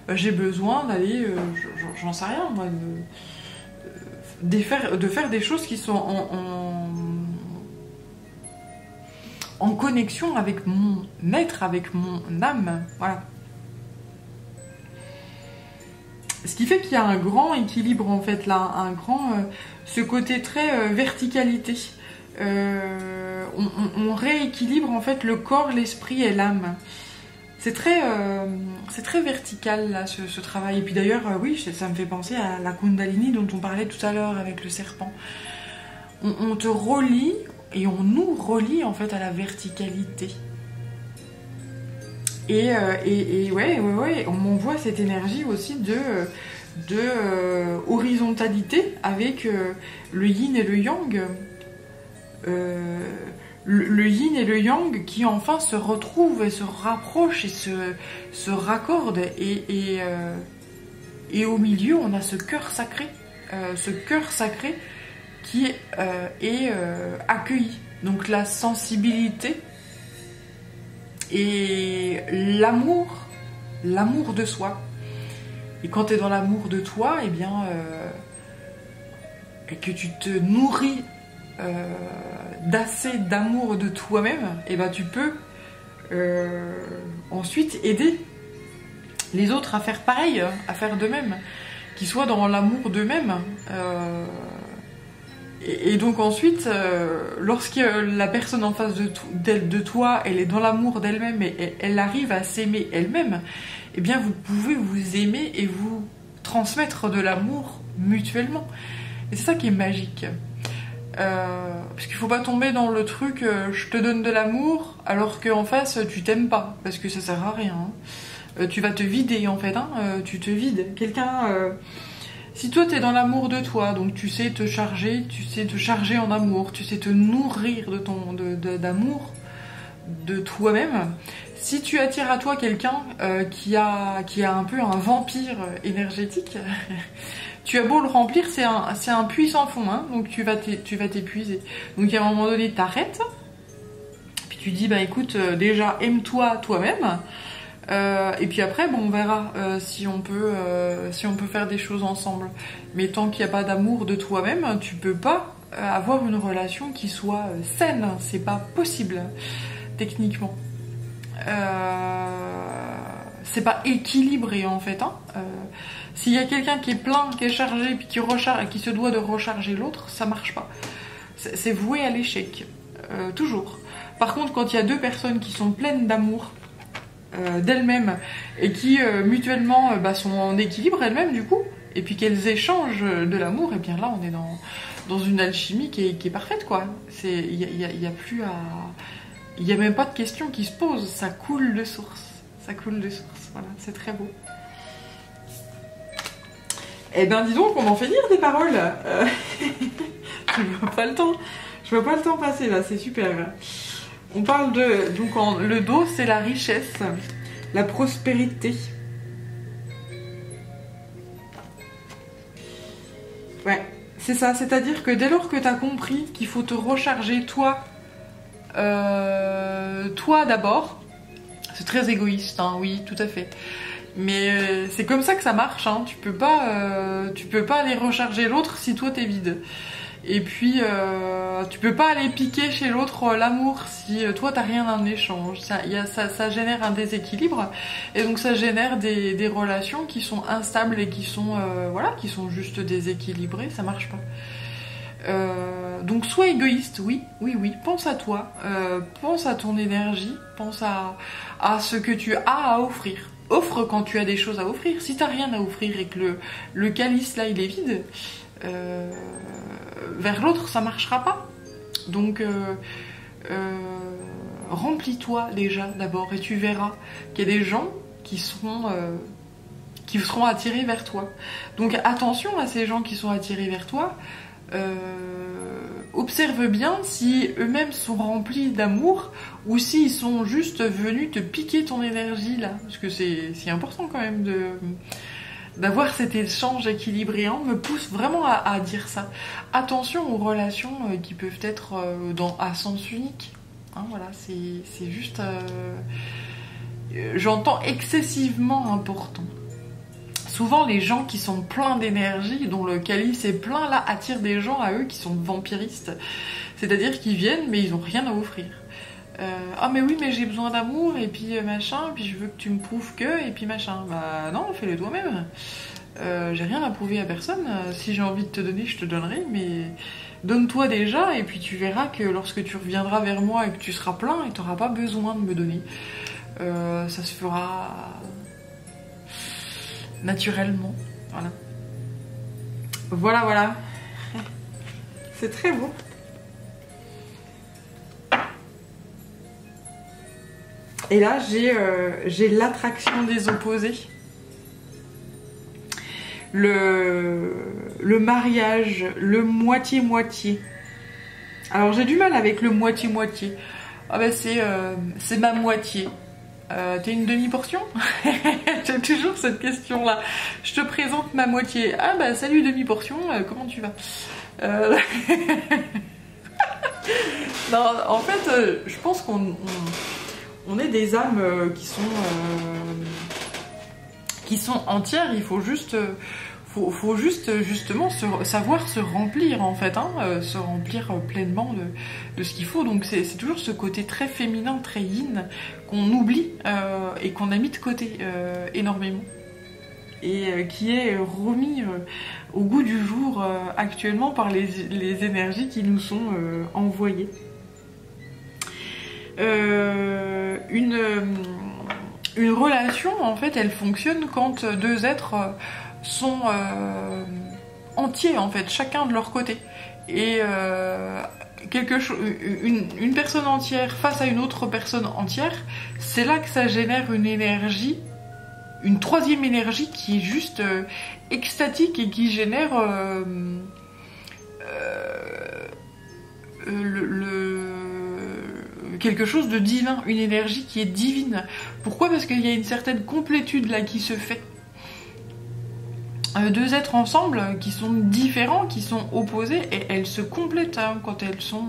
bah, j'ai besoin d'aller, j'en sais rien moi, de faire des choses qui sont en connexion avec mon être, avec mon âme, voilà. Ce qui fait qu'il y a un grand équilibre en fait là, ce côté très verticalité. On rééquilibre en fait le corps, l'esprit et l'âme. C'est très vertical là ce travail. Et puis d'ailleurs, oui, ça me fait penser à la Kundalini dont on parlait tout à l'heure avec le serpent. On te relie et on nous relie en fait à la verticalité. Et ouais, on m'envoie cette énergie aussi de horizontalité avec le yin et le yang. Le yin et le yang qui enfin se retrouvent et se rapprochent et se raccordent. Et au milieu, on a ce cœur sacré. Qui est accueilli. Donc la sensibilité et l'amour de soi. Et quand tu es dans l'amour de toi, et bien, et que tu te nourris d'assez d'amour de toi-même, et ben tu peux ensuite aider les autres à faire pareil, à faire de même, qu'ils soient dans l'amour d'eux-mêmes. Et donc ensuite, lorsque la personne en face de toi, elle est dans l'amour d'elle-même et elle arrive à s'aimer elle-même, eh bien vous pouvez vous aimer et vous transmettre de l'amour mutuellement. Et c'est ça qui est magique. Parce qu'il faut pas tomber dans le truc je te donne de l'amour alors qu'en face tu t'aimes pas, parce que ça sert à rien. Hein. Tu vas te vider en fait, hein. Tu te vides. Si toi t'es dans l'amour de toi, donc tu sais te charger en amour, tu sais te nourrir d'amour de toi-même. Si tu attires à toi quelqu'un qui a un peu un vampire énergétique, tu as beau le remplir, c'est un puits sans fond, hein, donc tu vas t'épuiser. Donc à un moment donné, t'arrêtes, puis tu dis bah écoute, déjà aime-toi toi-même. Et puis après, bon, on verra si on peut faire des choses ensemble. Mais tant qu'il n'y a pas d'amour de toi-même, tu peux pas avoir une relation qui soit saine. C'est pas possible, techniquement. C'est pas équilibré en fait. Hein. S'il y a quelqu'un qui est plein, qui est chargé, puis qui se doit de recharger l'autre, ça marche pas. C'est voué à l'échec, toujours. Par contre, quand il y a deux personnes qui sont pleines d'amour, d'elles-mêmes et qui mutuellement sont en équilibre elles-mêmes du coup, et puis qu'elles échangent de l'amour, et bien là on est dans une alchimie qui est parfaite quoi. Il y a plus à, il y a même pas de question qui se pose, ça coule de source, voilà, c'est très beau. Eh ben dis donc, on m'en fait dire des paroles. Je vois pas le temps passer là, c'est super. On parle de... Donc le dos, c'est la richesse, la prospérité. Ouais, c'est ça. C'est-à-dire que dès lors que tu as compris qu'il faut te recharger toi d'abord, c'est très égoïste, hein, oui, tout à fait. Mais c'est comme ça que ça marche, hein. Tu peux pas aller recharger l'autre si toi t'es vide. Et puis, tu peux pas aller piquer chez l'autre l'amour si toi t'as rien en échange. Ça génère un déséquilibre, et donc ça génère des relations qui sont instables et qui sont juste déséquilibrées. Ça marche pas. Donc sois égoïste, oui, pense à toi, pense à ton énergie, pense à ce que tu as à offrir. Offre quand tu as des choses à offrir. Si t'as rien à offrir et que le calice là il est vide, vers l'autre ça marchera pas. Donc remplis-toi déjà d'abord, et tu verras qu'il y a des gens qui qui seront attirés vers toi. Donc attention à ces gens qui sont attirés vers toi. Observe bien si eux-mêmes sont remplis d'amour ou s'ils sont juste venus te piquer ton énergie là. Parce que c'est important quand même d'avoir cet échange équilibré, hein, me pousse vraiment à dire ça. Attention aux relations qui peuvent être à sens unique. Hein, voilà, c'est juste... j'entends excessivement important. Souvent, les gens qui sont pleins d'énergie, dont le calice est plein, là, attirent des gens à eux qui sont vampiristes. C'est-à-dire qu'ils viennent, mais ils n'ont rien à offrir. Ah mais oui, mais j'ai besoin d'amour, et puis machin, puis je veux que tu me prouves que, et puis machin. Bah non, fais-le toi-même. J'ai rien à prouver à personne. Si j'ai envie de te donner, je te donnerai, mais donne-toi déjà, et puis tu verras que lorsque tu reviendras vers moi et que tu seras plein, et tu n'auras pas besoin de me donner. Ça se fera naturellement. Voilà. Voilà, voilà. C'est très beau. Et là, j'ai l'attraction des opposés. Le mariage, le moitié-moitié. Alors, j'ai du mal avec le moitié-moitié. Ah ben, c'est ma moitié. T'es une demi-portion? J'ai toujours cette question-là. Je te présente ma moitié. Ah bah, salut demi-portion, comment tu vas? Non, en fait, je pense qu'on est des âmes qui sont entières. Il faut juste, justement savoir se remplir en fait, hein, se remplir pleinement de ce qu'il faut. Donc c'est toujours ce côté très féminin, très yin qu'on oublie et qu'on a mis de côté énormément. Et qui est remis au goût du jour actuellement par les énergies qui nous sont envoyées. Une relation, en fait, elle fonctionne quand deux êtres sont entiers, en fait, chacun de leur côté. Et une personne entière face à une autre personne entière, c'est là que ça génère une énergie, une troisième énergie qui est juste extatique et qui génère quelque chose de divin, une énergie qui est divine. Pourquoi? Parce qu'il y a une certaine complétude là qui se fait. Deux êtres ensemble qui sont différents, qui sont opposés, et elles se complètent hein, quand elles sont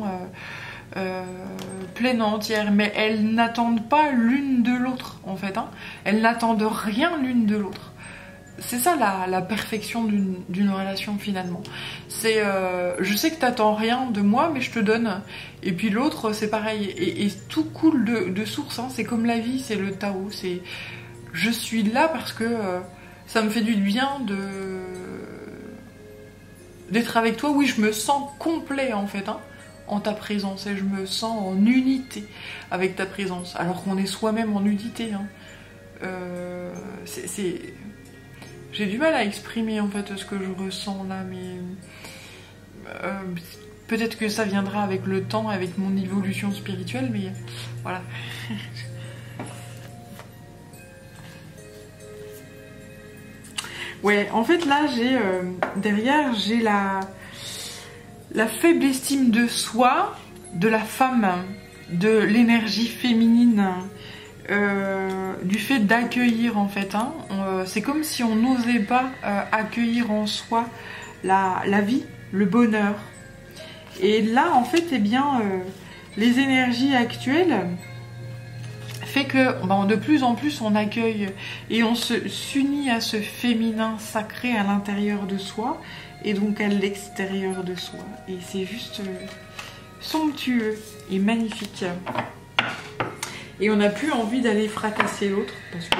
pleines entières, mais elles n'attendent pas l'une de l'autre en fait. Hein. Elles n'attendent rien l'une de l'autre. C'est ça la perfection d'une relation finalement. C'est je sais que t'attends rien de moi, mais je te donne. Et puis l'autre, c'est pareil. Et tout coule de source. Hein. C'est comme la vie, c'est le Tao. C'est je suis là parce que ça me fait du bien d'être avec toi. Oui, je me sens complet en fait, hein, en ta présence. Et je me sens en unité avec ta présence. Alors qu'on est soi-même en unité. Hein. J'ai du mal à exprimer en fait ce que je ressens là, mais peut-être que ça viendra avec le temps, avec mon évolution spirituelle, mais voilà. Ouais, en fait là derrière j'ai la faible estime de soi, de la femme, de l'énergie féminine. Du fait d'accueillir en fait, hein. C'est comme si on n'osait pas accueillir en soi la vie, le bonheur. Et là en fait, eh bien, les énergies actuelles fait que de plus en plus on accueille et on s'unit à ce féminin sacré à l'intérieur de soi et donc à l'extérieur de soi. Et c'est juste somptueux et magnifique. Et on n'a plus envie d'aller fracasser l'autre parce que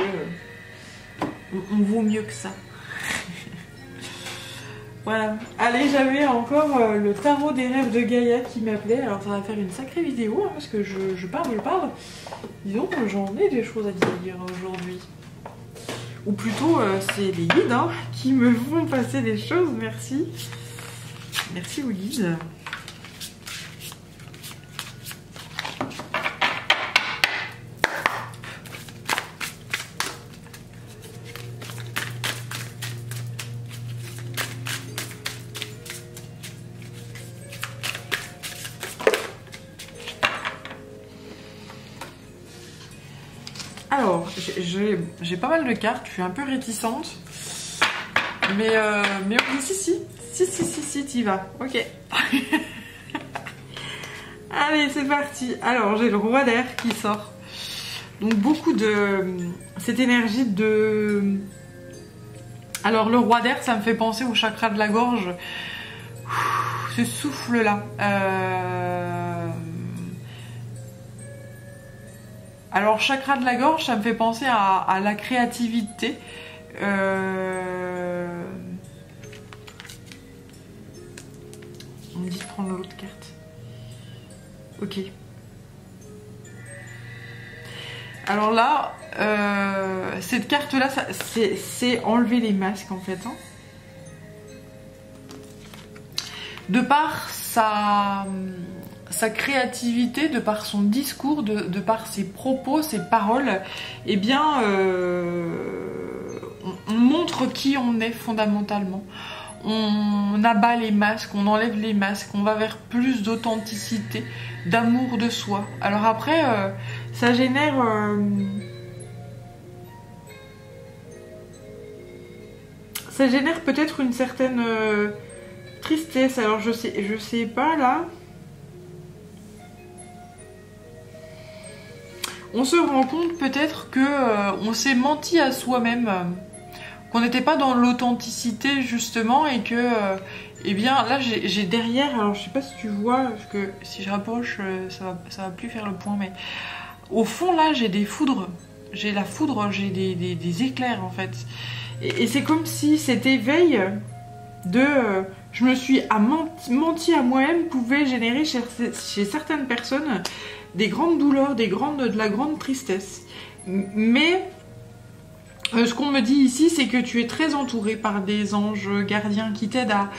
on vaut mieux que ça. Voilà. Allez, j'avais encore le tarot des rêves de Gaïa qui m'appelait. Alors ça va faire une sacrée vidéo hein, parce que je parle. Disons que j'en ai des choses à dire aujourd'hui. Ou plutôt, c'est les guides hein, qui me font passer des choses. Merci. Merci aux guides. Alors, j'ai pas mal de cartes, je suis un peu réticente. Mais oui, si, t'y vas. Ok. Allez, c'est parti. Alors, j'ai le roi d'air qui sort. Donc, beaucoup de... cette énergie de... Alors, le roi d'air, ça me fait penser au chakra de la gorge. Ce souffle-là. Alors, chakra de la gorge, ça me fait penser à la créativité. On me dit de prendre l'autre carte. Ok. Alors là, cette carte-là, c'est enlever les masques en fait. Hein. De par sa créativité, de par son discours, de par ses propos, ses paroles, eh bien, on montre qui on est fondamentalement. On abat les masques, on enlève les masques, on va vers plus d'authenticité, d'amour de soi. Alors après, ça génère... ça génère peut-être une certaine tristesse. Alors je sais pas là. On se rend compte peut-être que on s'est menti à soi-même. Qu'on n'était pas dans l'authenticité justement et que eh bien là j'ai derrière, alors je sais pas si tu vois parce que si je rapproche ça va plus faire le point, mais au fond là j'ai des foudres, j'ai la foudre, j'ai des éclairs en fait et c'est comme si cet éveil de je me suis menti à moi-même pouvait générer chez certaines personnes des grandes douleurs, de la grande tristesse, mais ce qu'on me dit ici, c'est que tu es très entouré par des anges gardiens qui t'aident à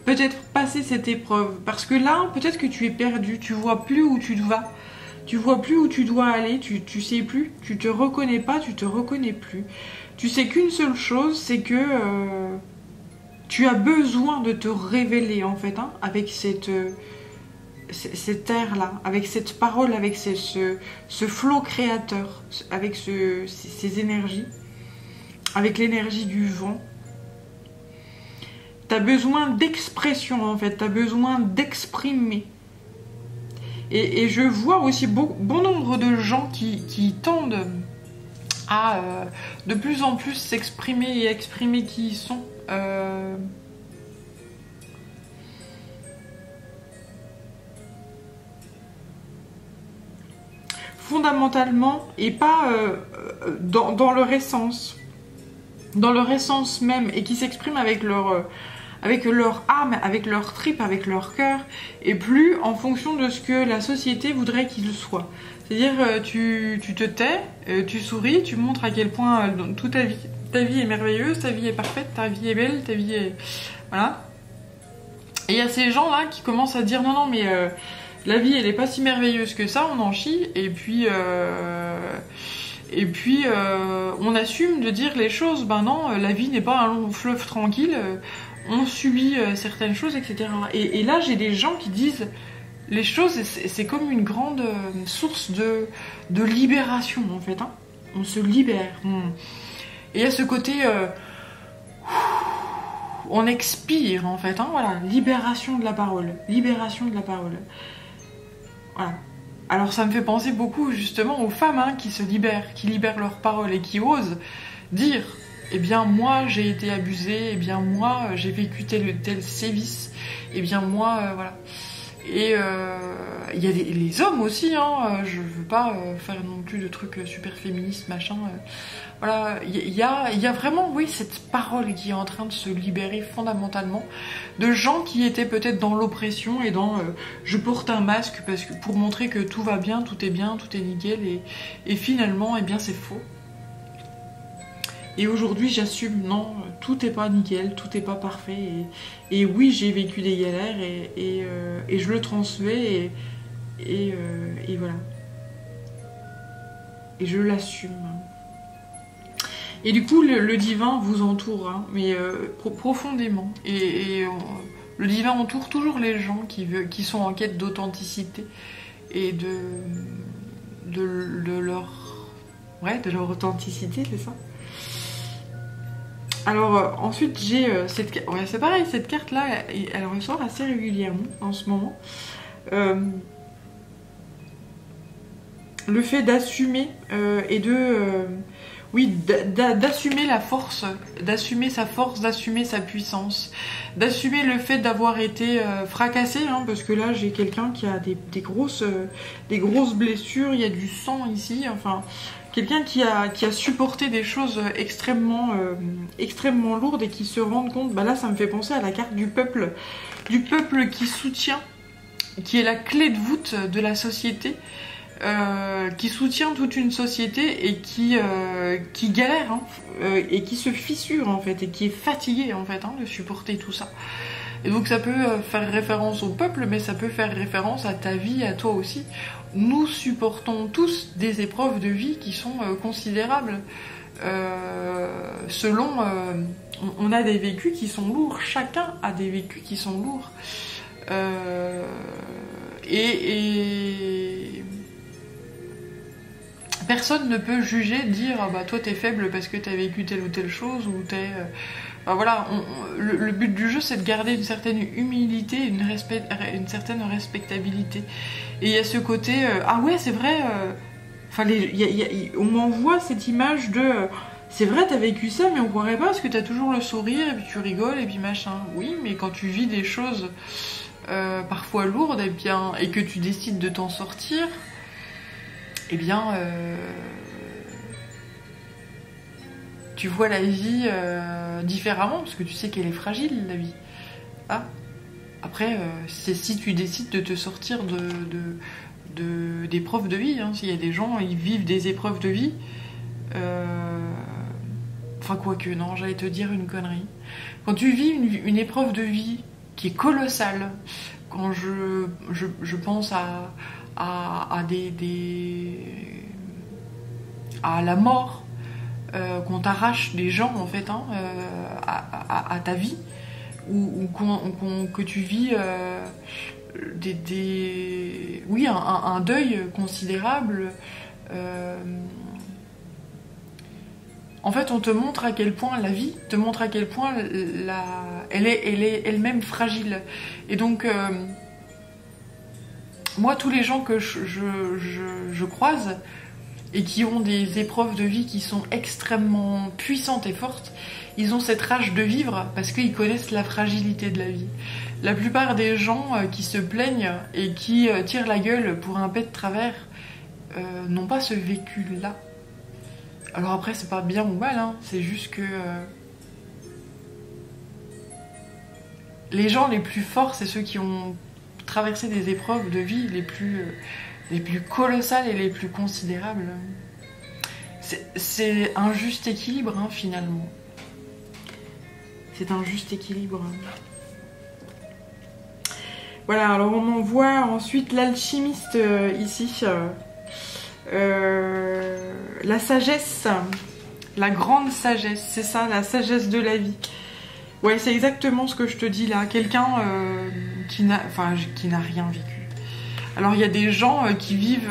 peut-être passer cette épreuve. Parce que là, peut-être que tu es perdu, tu vois plus où tu vas. Tu vois plus où tu dois aller, tu sais plus, tu te reconnais pas, tu te reconnais plus. Tu sais qu'une seule chose, c'est que tu as besoin de te révéler en fait, hein, avec cet air-là, avec cette parole, avec ce flot créateur, avec ces énergies. Avec l'énergie du vent. Tu as besoin d'expression en fait, tu as besoin d'exprimer. Et je vois aussi bon nombre de gens qui tendent à de plus en plus s'exprimer et exprimer qui ils sont. Fondamentalement et pas dans leur essence. Dans leur essence même et qui s'expriment avec leur âme, avec leur tripes, avec leur cœur et plus en fonction de ce que la société voudrait qu'ils soient. C'est-à-dire tu te tais, tu souris, tu montres à quel point toute ta vie est merveilleuse, ta vie est parfaite, ta vie est belle, ta vie est... Voilà. Et il y a ces gens-là qui commencent à dire non mais la vie elle est pas si merveilleuse que ça, on en chie et puis... on assume de dire les choses, ben non, la vie n'est pas un long fleuve tranquille, on subit certaines choses, etc. Et là, j'ai des gens qui disent les choses, c'est comme une grande source de libération, en fait. Hein. On se libère. Et il y a ce côté... on expire, en fait. Hein, voilà, libération de la parole. Libération de la parole. Voilà. Alors ça me fait penser beaucoup justement aux femmes hein, qui se libèrent, qui libèrent leurs paroles et qui osent dire eh bien moi j'ai été abusée, eh bien moi j'ai vécu tel sévice, eh bien moi voilà. Et il y a les hommes aussi, hein, je veux pas faire non plus de trucs super féministes, machin. Voilà, il y a vraiment, oui, cette parole qui est en train de se libérer fondamentalement de gens qui étaient peut-être dans l'oppression et dans je porte un masque parce que pour montrer que tout va bien, tout est nickel et finalement, eh bien c'est faux. Et aujourd'hui, j'assume, non, tout est pas nickel, tout est pas parfait. Et oui, j'ai vécu des galères et je le transmets et voilà. Et je l'assume. Et du coup, le divin vous entoure, hein, mais profondément. Et le divin entoure toujours les gens qui sont en quête d'authenticité et de leur... ouais, de leur authenticité, c'est ça. Alors ensuite j'ai cette carte, ouais, c'est pareil, cette carte là elle ressort assez régulièrement en ce moment. Le fait d'assumer et de oui, d'assumer la force, d'assumer sa force, d'assumer sa puissance, d'assumer le fait d'avoir été fracassé, hein, parce que là j'ai quelqu'un qui a des grosses blessures, il y a du sang ici, enfin quelqu'un qui a supporté des choses extrêmement lourdes et qui se rend compte, bah là ça me fait penser à la carte du peuple qui soutient, qui est la clé de voûte de la société. Qui soutient toute une société et qui galère hein, et qui se fissure en fait et qui est fatigué en fait hein, de supporter tout ça. Et donc ça peut faire référence au peuple, mais ça peut faire référence à ta vie, à toi aussi. Nous supportons tous des épreuves de vie qui sont considérables. On a des vécus qui sont lourds. Chacun a des vécus qui sont lourds. Personne ne peut juger, dire ah bah toi t'es faible parce que t'as vécu telle ou telle chose ou t'es... Enfin, voilà, le but du jeu c'est de garder une certaine humilité, une certaine respectabilité. Et il y a ce côté ah ouais c'est vrai, enfin on m'envoie cette image de c'est vrai t'as vécu ça mais on croirait pas parce que t'as toujours le sourire et puis tu rigoles et puis machin. Oui mais quand tu vis des choses parfois lourdes et que tu décides de t'en sortir, eh bien, tu vois la vie différemment, parce que tu sais qu'elle est fragile, la vie. Ah. Après, c'est si tu décides de te sortir d'épreuves de vie. Hein. S'il y a des gens, ils vivent des épreuves de vie. Enfin, quoique, non, j'allais te dire une connerie. Quand tu vis une épreuve de vie qui est colossale, quand je pense à la mort, qu'on t'arrache des gens en fait hein, à ta vie ou que tu vis oui un deuil considérable. En fait on te montre à quel point la vie te montre à quel point elle est elle-même fragile et donc moi, tous les gens que je croise et qui ont des épreuves de vie qui sont extrêmement puissantes et fortes, ils ont cette rage de vivre parce qu'ils connaissent la fragilité de la vie. La plupart des gens qui se plaignent et qui tirent la gueule pour un pet de travers n'ont pas ce vécu-là. Alors après, c'est pas bien ou mal, hein, c'est juste que les gens les plus forts, c'est ceux qui ont traverser des épreuves de vie les plus colossales et les plus considérables. C'est un juste équilibre, hein, finalement. C'est un juste équilibre. Voilà, alors on m'envoie ensuite l'alchimiste ici. La sagesse, la grande sagesse, c'est ça, la sagesse de la vie. Ouais, c'est exactement ce que je te dis là. Quelqu'un qui n'a rien vécu. Alors il y a des gens qui vivent,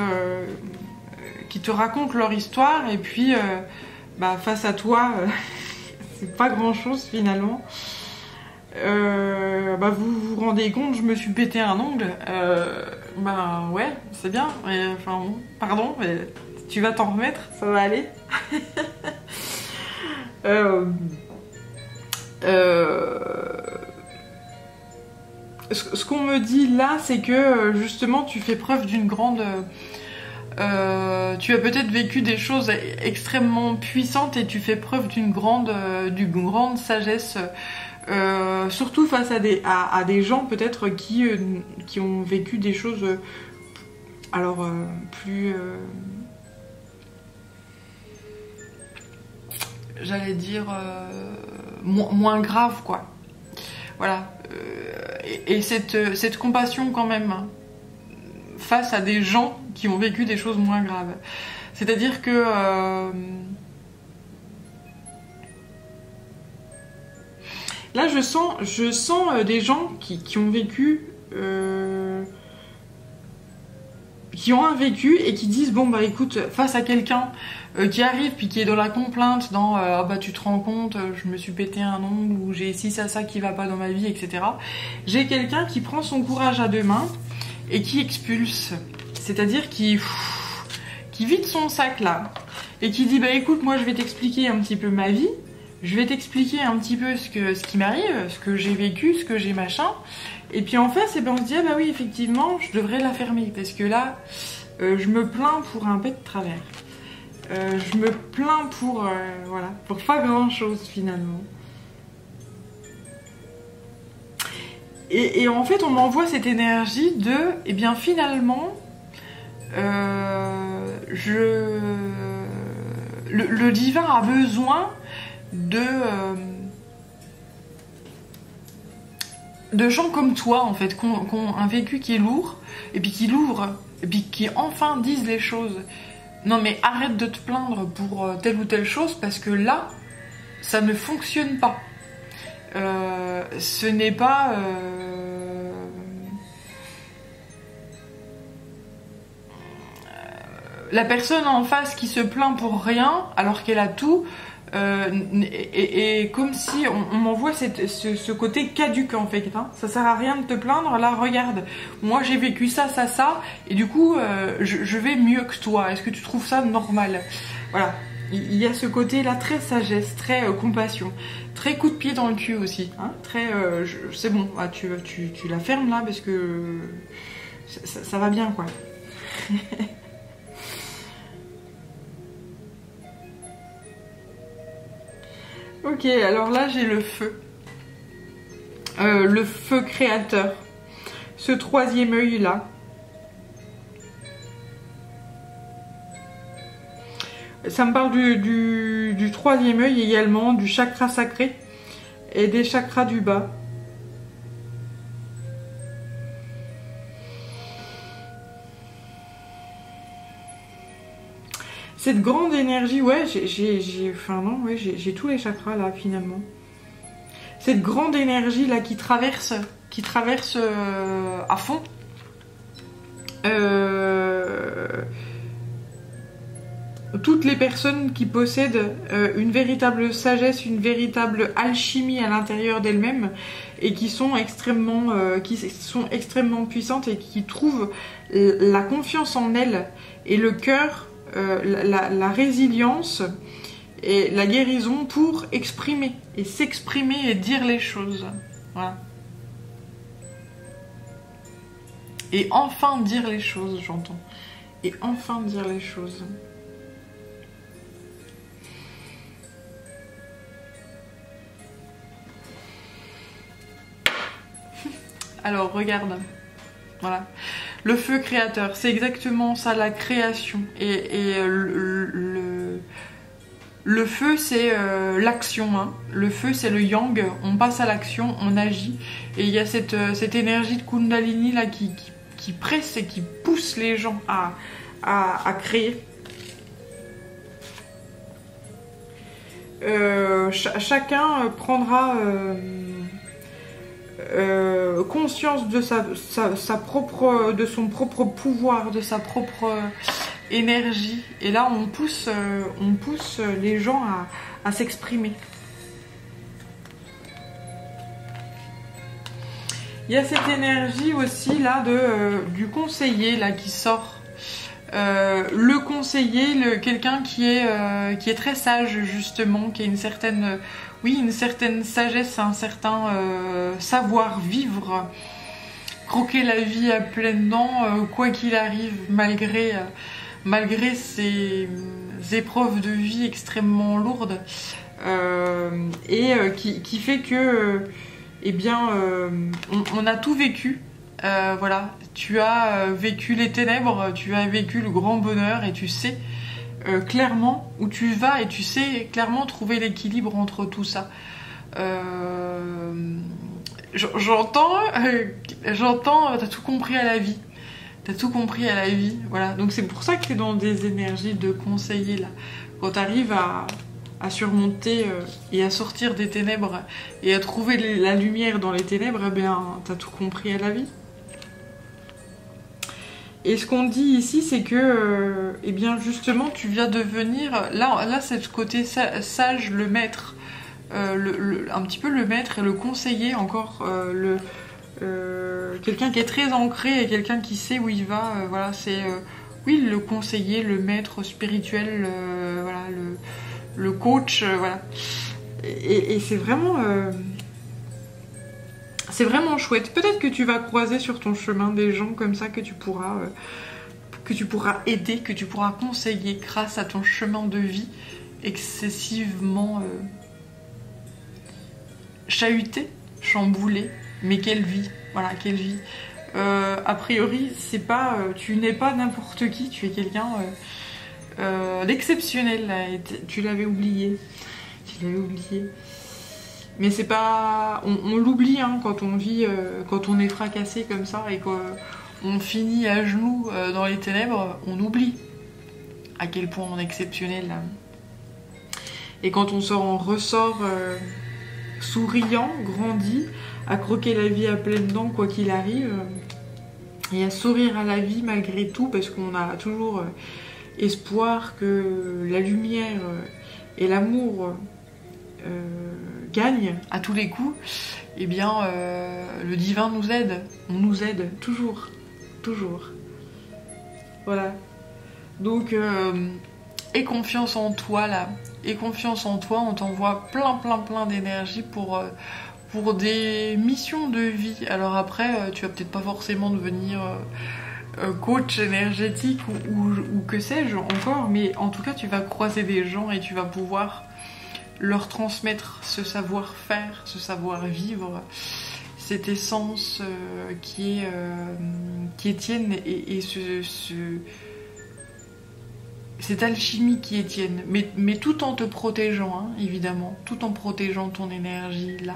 qui te racontent leur histoire et puis face à toi, c'est pas grand chose finalement. Vous vous rendez compte, je me suis pété un ongle. Ouais, c'est bien. Mais, enfin bon, pardon, mais tu vas t'en remettre, ça va aller. Ce qu'on me dit là, c'est que justement tu fais preuve d'une grande... tu as peut-être vécu des choses extrêmement puissantes et tu fais preuve d'une grande sagesse, surtout face à des gens peut-être qui ont vécu des choses plus... j'allais dire moins grave quoi. Voilà. Et cette compassion quand même hein, face à des gens qui ont vécu des choses moins graves. C'est-à-dire que là je sens des gens qui ont vécu qui ont un vécu et qui disent bon bah écoute, face à quelqu'un qui arrive puis qui est dans la complainte, dans ah bah tu te rends compte, je me suis pété un ongle ou j'ai ci ça qui va pas dans ma vie, etc. J'ai quelqu'un qui prend son courage à deux mains et qui expulse, c'est-à-dire qui vide son sac là et qui dit bah écoute, moi je vais t'expliquer un petit peu ma vie, je vais t'expliquer un petit peu ce qui m'arrive, ce que j'ai vécu, ce que j'ai machin. Et puis en fait, on se dit ah bah oui effectivement, je devrais la fermer parce que là, je me plains pour un pet de travers. Je me plains pour voilà, pour pas grand chose finalement. Et en fait, on m'envoie cette énergie de, eh bien finalement, le divin a besoin de gens comme toi en fait, qui ont un vécu qui est lourd, et puis qui l'ouvrent, et puis qui enfin disent les choses. Non mais arrête de te plaindre pour telle ou telle chose, parce que là, ça ne fonctionne pas. Ce n'est pas... la personne en face qui se plaint pour rien, alors qu'elle a tout, et comme si on m'envoie ce côté caduque en fait, hein. Ça sert à rien de te plaindre, là regarde, moi j'ai vécu ça, et du coup je vais mieux que toi, est-ce que tu trouves ça normal? Voilà, il y a ce côté là très sagesse, très compassion, très coup de pied dans le cul aussi, hein. Très c'est bon, ah, tu la fermes là parce que ça va bien quoi. Ok, alors là j'ai le feu créateur, ce troisième œil là. Ça me parle du troisième œil également, du chakra sacré et des chakras du bas. Cette grande énergie, ouais, j'ai tous les chakras là finalement. Cette grande énergie là qui traverse à fond. Toutes les personnes qui possèdent une véritable sagesse, une véritable alchimie à l'intérieur d'elles-mêmes et qui sont extrêmement puissantes et qui trouvent la confiance en elles et le cœur, la résilience et la guérison pour exprimer et s'exprimer et dire les choses. Voilà. Et enfin dire les choses, j'entends. Et enfin dire les choses. Alors, regarde. Voilà. Le feu créateur, c'est exactement ça, la création. Et le feu, c'est l'action. Hein. Le feu, c'est le yang. On passe à l'action, on agit. Et il y a cette énergie de Kundalini là qui presse et qui pousse les gens à créer. Chacun prendra conscience de de son propre pouvoir, de sa propre énergie. Et là, on pousse les gens à s'exprimer. Il y a cette énergie aussi là du conseiller là qui sort. Le conseiller, quelqu'un qui est très sage justement, qui a une certaine sagesse, un certain savoir-vivre, croquer la vie à pleines dents, quoi qu'il arrive, malgré ces épreuves de vie extrêmement lourdes, qui fait que, on a tout vécu. Voilà, tu as vécu les ténèbres, tu as vécu le grand bonheur et tu sais clairement où tu vas et tu sais clairement trouver l'équilibre entre tout ça. J'entends, t'as tout compris à la vie. T'as tout compris à la vie, voilà. Donc c'est pour ça que t'es dans des énergies de conseiller là. Quand t'arrives à surmonter et à sortir des ténèbres et à trouver la lumière dans les ténèbres, eh bien t'as tout compris à la vie. Et ce qu'on dit ici, c'est que, eh bien justement, tu viens devenir, là c'est ce côté sage, le maître, un petit peu le maître et le conseiller, encore quelqu'un qui est très ancré et quelqu'un qui sait où il va. Voilà, c'est oui, le conseiller, le maître spirituel, voilà, le coach, voilà. Et c'est vraiment chouette. Peut-être que tu vas croiser sur ton chemin des gens comme ça que tu pourras aider, que tu pourras conseiller grâce à ton chemin de vie excessivement chahuté, chamboulé. Mais quelle vie, voilà, quelle vie. A priori, c'est pas, tu n'es pas n'importe qui, tu es quelqu'un d'exceptionnel. Tu l'avais oublié. Tu l'avais oublié. Mais c'est pas... On l'oublie hein, quand on vit, quand on est fracassé comme ça et qu'on finit à genoux dans les ténèbres, on oublie à quel point on est exceptionnel. Là. Et quand on ressort souriant, grandi, à croquer la vie à pleines dents quoi qu'il arrive, et à sourire à la vie malgré tout, parce qu'on a toujours espoir que la lumière et l'amour gagne à tous les coups, eh bien le divin nous aide, on nous aide toujours, toujours. Voilà. Donc aie confiance en toi là, aie confiance en toi, on t'envoie plein d'énergie pour des missions de vie. Alors après, tu vas peut-être pas forcément devenir coach énergétique ou que sais-je encore, mais en tout cas tu vas croiser des gens et tu vas pouvoir leur transmettre ce savoir-faire, ce savoir-vivre, cette essence qui est tienne et cette alchimie qui est tienne, mais tout en te protégeant, hein, évidemment, tout en protégeant ton énergie là,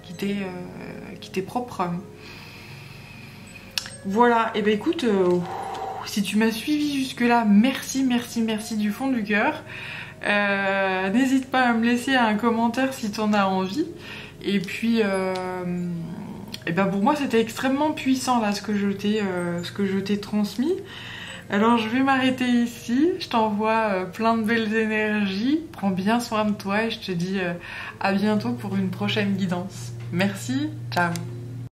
qui t'est propre. Voilà, et ben écoute, si tu m'as suivi jusque-là, merci du fond du cœur. N'hésite pas à me laisser un commentaire si tu en as envie. Et puis, et ben pour moi, c'était extrêmement puissant là ce que je t'ai transmis. Alors je vais m'arrêter ici, je t'envoie plein de belles énergies, prends bien soin de toi et je te dis à bientôt pour une prochaine guidance. Merci, ciao.